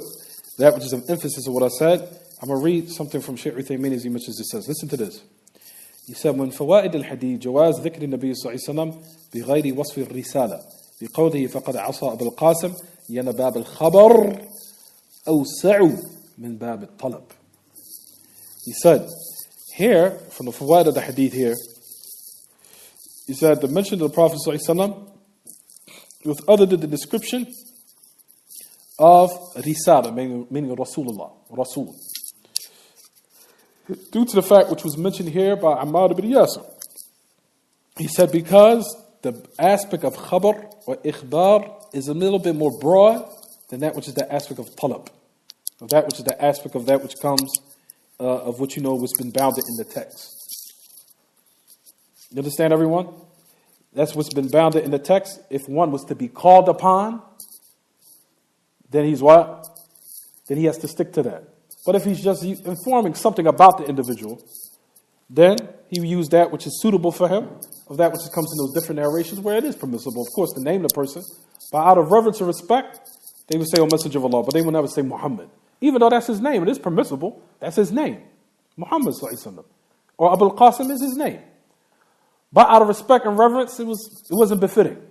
that which is of emphasis of what I said, I'm going to read something from Shaykh Uthaymeen as he mentions it says. Listen to this. He said, من فوائد الحديث جواز ذكر النبي صلى الله عليه وسلم بغير وصف الرسالة بقوله فقد عصى أبو القاسم ين باب الخبر أوسع من باب الطلب. He said, here, from the fawaid of the hadith here, he said, the mention of the Prophet صلى الله عليه وسلم with other than the description of risala, meaning Rasulullah, Rasul. Due to the fact which was mentioned here by Ammar ibn Yasir. He said because the aspect of khabar or ikhbar is a little bit more broad than that which is the aspect of talab. Of that which is the aspect of that which comes of what you know was been bounded in the text. You understand, everyone? That's what's been bounded in the text. If one was to be called upon, then he's what? Then he has to stick to that. But if he's just informing something about the individual, then he will use that which is suitable for him, of that which comes in those different narrations where it is permissible, of course, to name the person. But out of reverence and respect, they would say, "O Messenger of Allah," but they would never say Muhammad. Even though that's his name, it is permissible. That's his name. Muhammad sallallahu alaihi wasallam. Or Abu al-Qasim is his name. But out of respect and reverence, it wasn't befitting.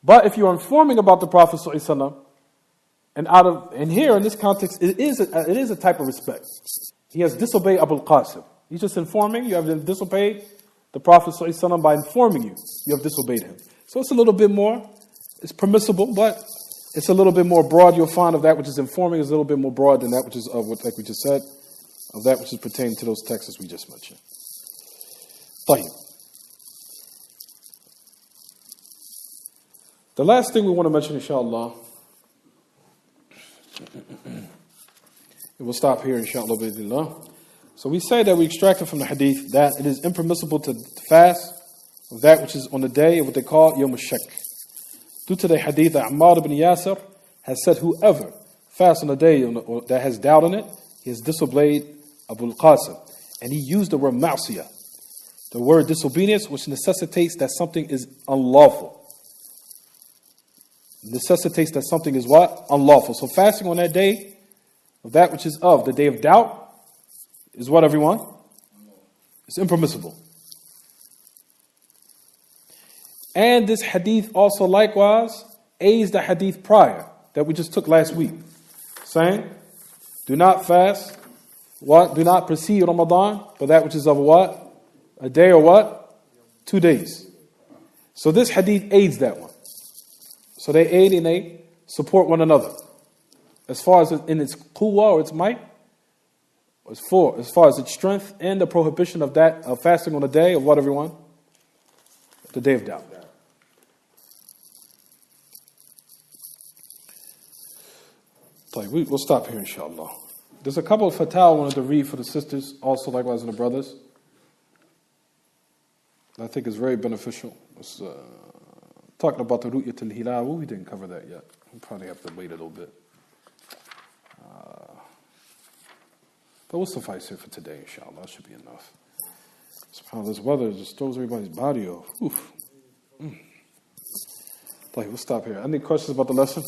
But if you're informing about the Prophet ﷺ, and here in this context, it is a type of respect. He has disobeyed Abu al-Qasim. He's just informing. You have disobeyed the Prophet ﷺ by informing you. You have disobeyed him. So it's a little bit more. It's permissible, but it's a little bit more broad. You'll find of that which is informing is a little bit more broad than that which is of what, like we just said, of that which is pertaining to those texts we just mentioned. طيب. The last thing we want to mention, inshallah, and we'll stop here, inshallah, bi'idhnillah. So we say that we extracted from the hadith that it is impermissible to fast of that which is on the day of what they call Yawm al-Shak. Due to the hadith that Ammar ibn Yasir has said, whoever fasts on the day that has doubt in it, he has disobeyed Abu al-Qasim. And he used the word ma'siyah, the word disobedience, which necessitates that something is unlawful. Necessitates that something is what? Unlawful. So fasting on that day, of that which is of the day of doubt, is what, everyone? It's impermissible. And this hadith also likewise aids the hadith prior that we just took last week, saying, do not fast, what? Do not precede Ramadan, but that which is of what? A day or what? 2 days. So this hadith aids that one. So they aid and they support one another. As far as in its quwwah or its might, as far as its strength and the prohibition of that, of fasting on the day of what, everyone? The day of doubt. We'll stop here, inshallah. There's a couple of fatwa I wanted to read for the sisters, also likewise in the brothers. I think it's very beneficial. It's, talking about the Ru'yat al-Hilal, we didn't cover that yet. We'll probably have to wait a little bit. But we'll suffice it for today, inshallah. That should be enough. SubhanAllah, this weather just throws everybody's body off. Oof. We'll stop here. Any questions about the lesson?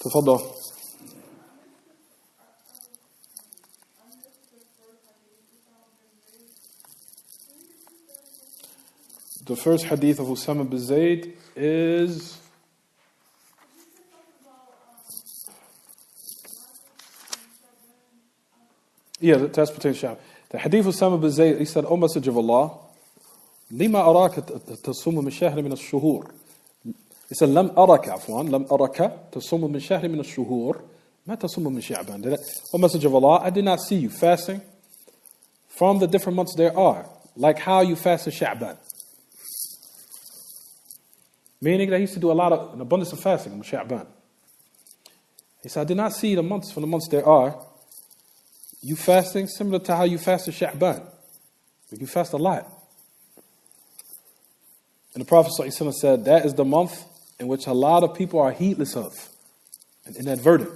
Tafadal. The first hadith of Usama bin Zayd is Yeah, that's pertaining to Sha'ban. The hadith of Usama bin Zayd, he said, O Messenger of Allah, لما أراك تصوم من شهر من الشهور. He said, لم أراك عفوا لم أراك تصوم من شهر من الشهور ما تصوم من شعبان. O Messenger of Allah, I did not see you fasting from the different months there are, like how you fast in Sha'ban. Meaning that he used to do an abundance of fasting in Sha'ban. He said, I did not see the months from the months there are, you fasting similar to how you fast in Sha'ban. You fast a lot. And the Prophet ﷺ said, that is the month in which a lot of people are heedless of and inadvertent.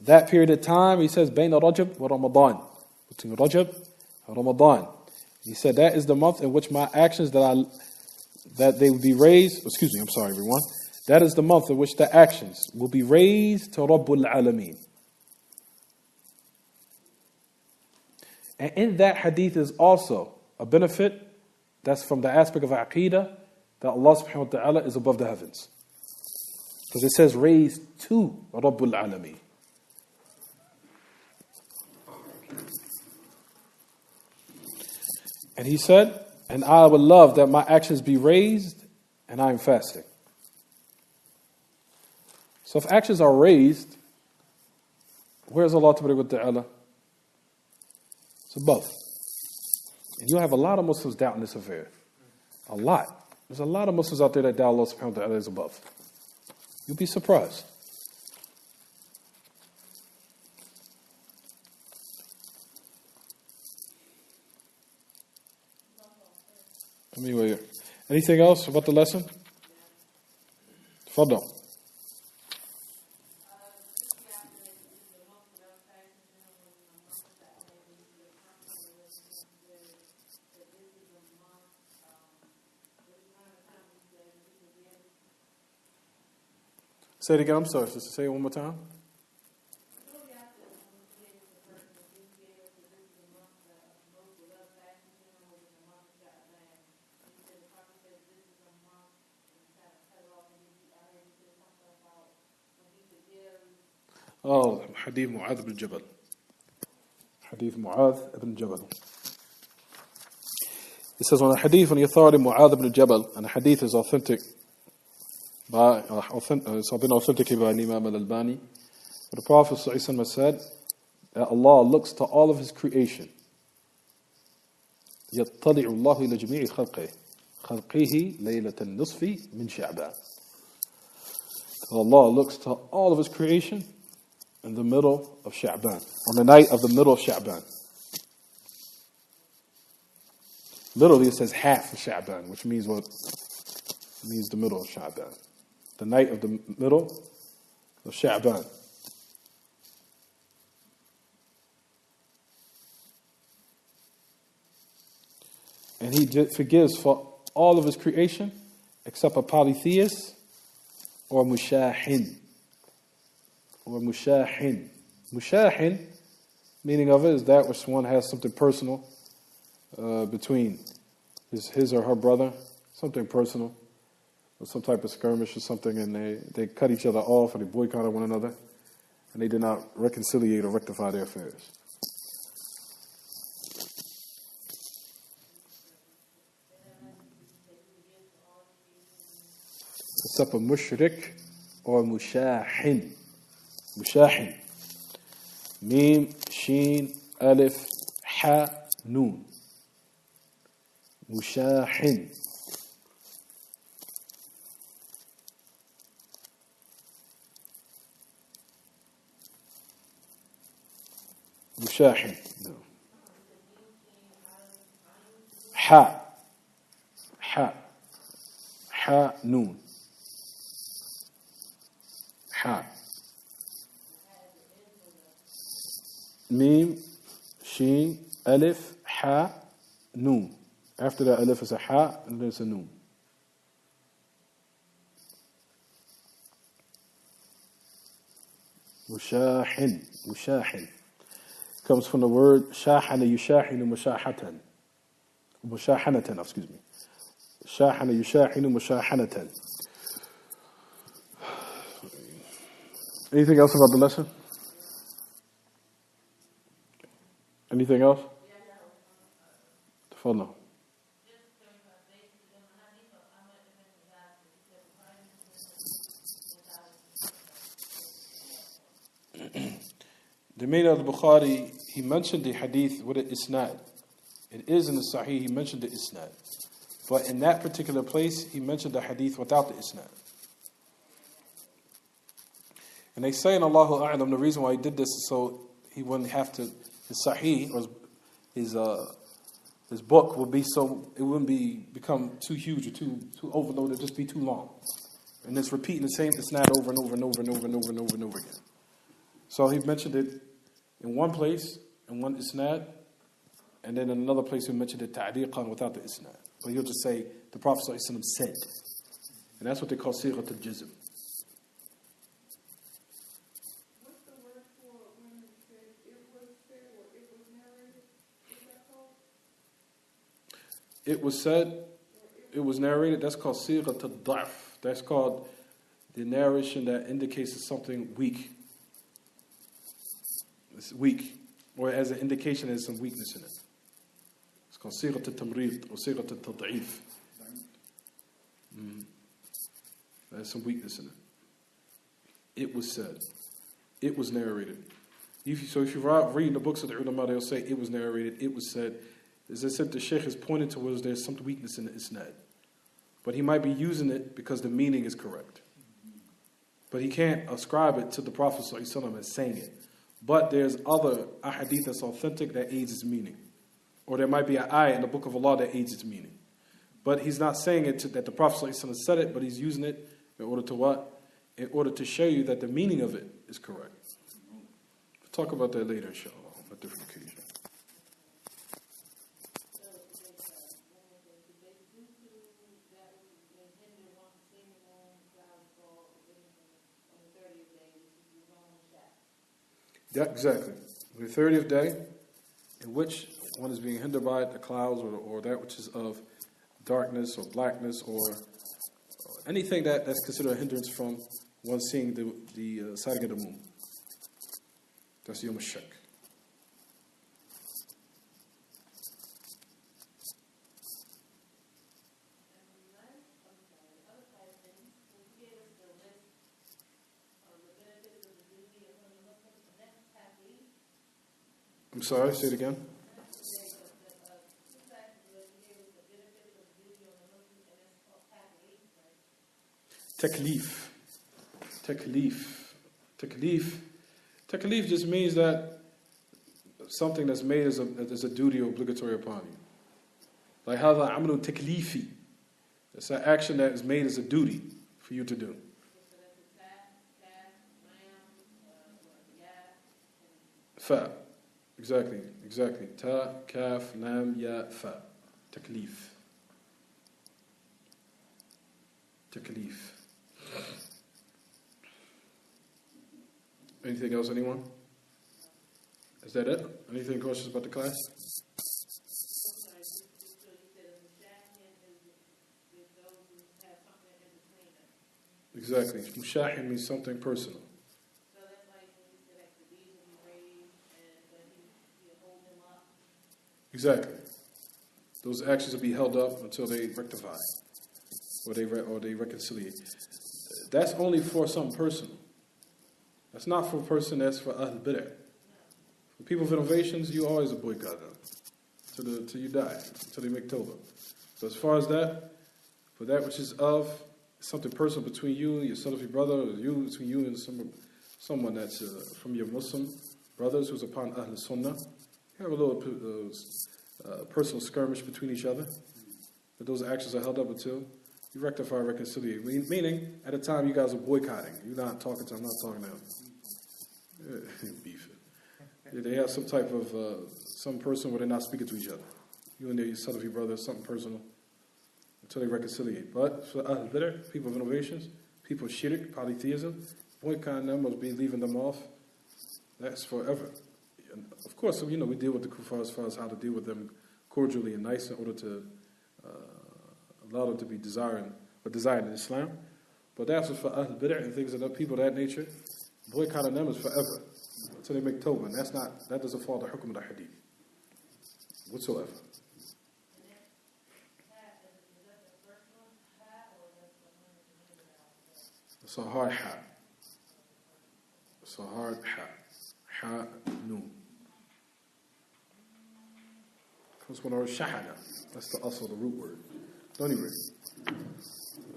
That period of time, he says, Bayna Rajab wa Ramadhaan. Between Rajab and Ramadan. He said, that is the month in which my actions that they will be raised. Excuse me, I'm sorry, everyone. That is the month in which the actions will be raised to Rabbul Alameen. And in that hadith is also a benefit that's from the aspect of Aqidah, that Allah subhanahu wa ta'ala is above the heavens. Because it says raised to Rabbul Alameen. And he said, and I would love that my actions be raised and I am fasting. So if actions are raised, where's Allah wa ta'ala? It's above. And you'll have a lot of Muslims doubting this affair. A lot. There's a lot of Muslims out there that doubt Allah subhanahu wa ta'ala is above. You'll be surprised. Anyway, anything else about the lesson? Tafadal. Say it again, I'm sorry, sister. Say it one more time. Oh, Hadith Mu'adh ibn Jabal. Hadith Mu'adh ibn Jabal. It says on a hadith on the authority of Mu'adh ibn Jabal, and the hadith is authentic. It's been authenticated by Imam al-Albani. The Prophet ﷺ said that Allah looks to all of His creation. يَطَّلِعُ اللَّهُ إِلَى جَمِيعِ خَلْقِهِ خَلْقِهِ لَيْلَةَ النُّصْفِ مِنْ شَعْبَانِ. Allah looks to all of His creation in the middle of Sha'ban, on the night of the middle of Sha'ban. Literally it says half of Sha'ban, which means what? It means the middle of Sha'ban. The night of the middle of Sha'ban. And He forgives for all of His creation except a polytheist or mushahin. Or mushahin. Mushahin, meaning of it is that which one has something personal between his or her brother, something personal, or some type of skirmish or something, and they cut each other off and they boycotted one another, and they did not reconciliate or rectify their affairs. Except a mushrik or mushahin. Mushahin. Mim, Sheen, Alif, Ha, Noon. Mushahin. Mushahin. No. Ha. Ha. Ha, Noon. Ha. Mim, Sheen, Alif, Ha, Noon. After that Alif is a Ha and there's a Noon. Mushahin. Mushahin. Comes from the word Shahana yushahinu mushahatan. Mushahanatan, excuse me. Shahana yushahinu mushahanatan. Anything else about the lesson? Anything else? Tafadhal. The Imam al-Bukhari, he mentioned the hadith with an isnad. It is in the Sahih, he mentioned the isnad. But in that particular place, he mentioned the hadith without the isnad. And they say in Allahu A'lam, the reason why he did this is so he wouldn't have to, his Sahih, or his book would be so, it wouldn't become too huge or too overloaded, just be too long. And it's repeating the same isnad over and over and over and over and over and over and over again. So he mentioned it in one place, in one isnad, and then in another place he mentioned it ta'liqan without the isnad. But he'll just say, the Prophet ﷺ said. And that's what they call sighat al-jizm. What's the word for when it says it was said or it was narrated? What's that called? It was said, it was narrated, that's called sighat al-da'f. That's called the narration that indicates that something weak. It's weak, or as an indication there's some weakness in it. It's called sighat al-tamrid or sighat al-tad'if. There's some weakness in it. It was said. It was narrated. So if you're reading the books of the ulama, they'll say it was narrated, it was said. As I said, the Shaykh is pointing towards there's some weakness in the isnad. But he might be using it because the meaning is correct. But he can't ascribe it to the Prophet ﷺ as saying it. But there's other ahadith that's authentic that aids its meaning. Or there might be an ayah in the Book of Allah that aids its meaning. But he's not saying it that the Prophet ﷺ said it, but he's using it in order to what? In order to show you that the meaning of it is correct. We'll talk about that later, inshallah, on a different occasion. Yeah, exactly. The 30th day, in which one is being hindered by the clouds or that which is of darkness or blackness or anything that's considered a hindrance from one seeing the sighting of the moon. That's Yom Shak. I'm sorry, say it again. Taklif. Taklif just means that something that's made as a duty or obligatory upon you. Like hadha amrun taklifi. It's an action that is made as a duty for you to do. Fa. Exactly. Ta, kaf, lam, ya, fa. Taklif. Anything else, anyone? Is that it? Anything questions about the class? Exactly. Mushahin means something personal. Exactly. Those actions will be held up until they rectify or they reconciliate. That's only for something personal. That's not for a person that's for Ahl Bid'ah. For people of innovations, you always boycott them till you die, until they make tawbah. So as far as that, for that which is of something personal between you and your Salafi brother, or between you and someone that's from your Muslim brothers who's upon Ahl Sunnah, you have a little personal skirmish between each other. But those actions are held up until you rectify, reconciliate. Meaning, at the time you guys are boycotting. You're not talking to them, I'm not talking to them. Beef. They have some type of, some person where they're not speaking to each other. You and your Salafi brother, something personal, until they reconciliate. But for Ahl Bid'ah, people of innovations, people of shirk, polytheism, boycotting them or leaving them off, that's forever. And of course, we deal with the kuffar as far as how to deal with them cordially and nice in order to allow them to be desired in Islam. But that's for Ahl Bid'ah and things that people of that nature. Boycotting them is forever until they make tawbah. And that doesn't fall the hukum of the hadith. whatsoever. It's a hard ha. It's a hard ha. Ha, noon. Comes from the word shahada. That's also the root word. At any rate, so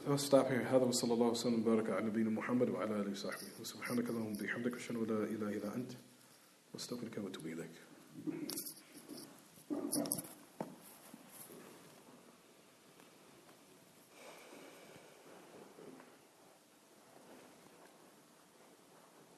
I'll stop here. هذا وصلى الله وسلم وبارك على نبينا محمد وعلى آله وصحبه وسبحانك اللهم وبحمدك أشهد أن لا إله إلا أنت واستغفرك وأتوب إليك.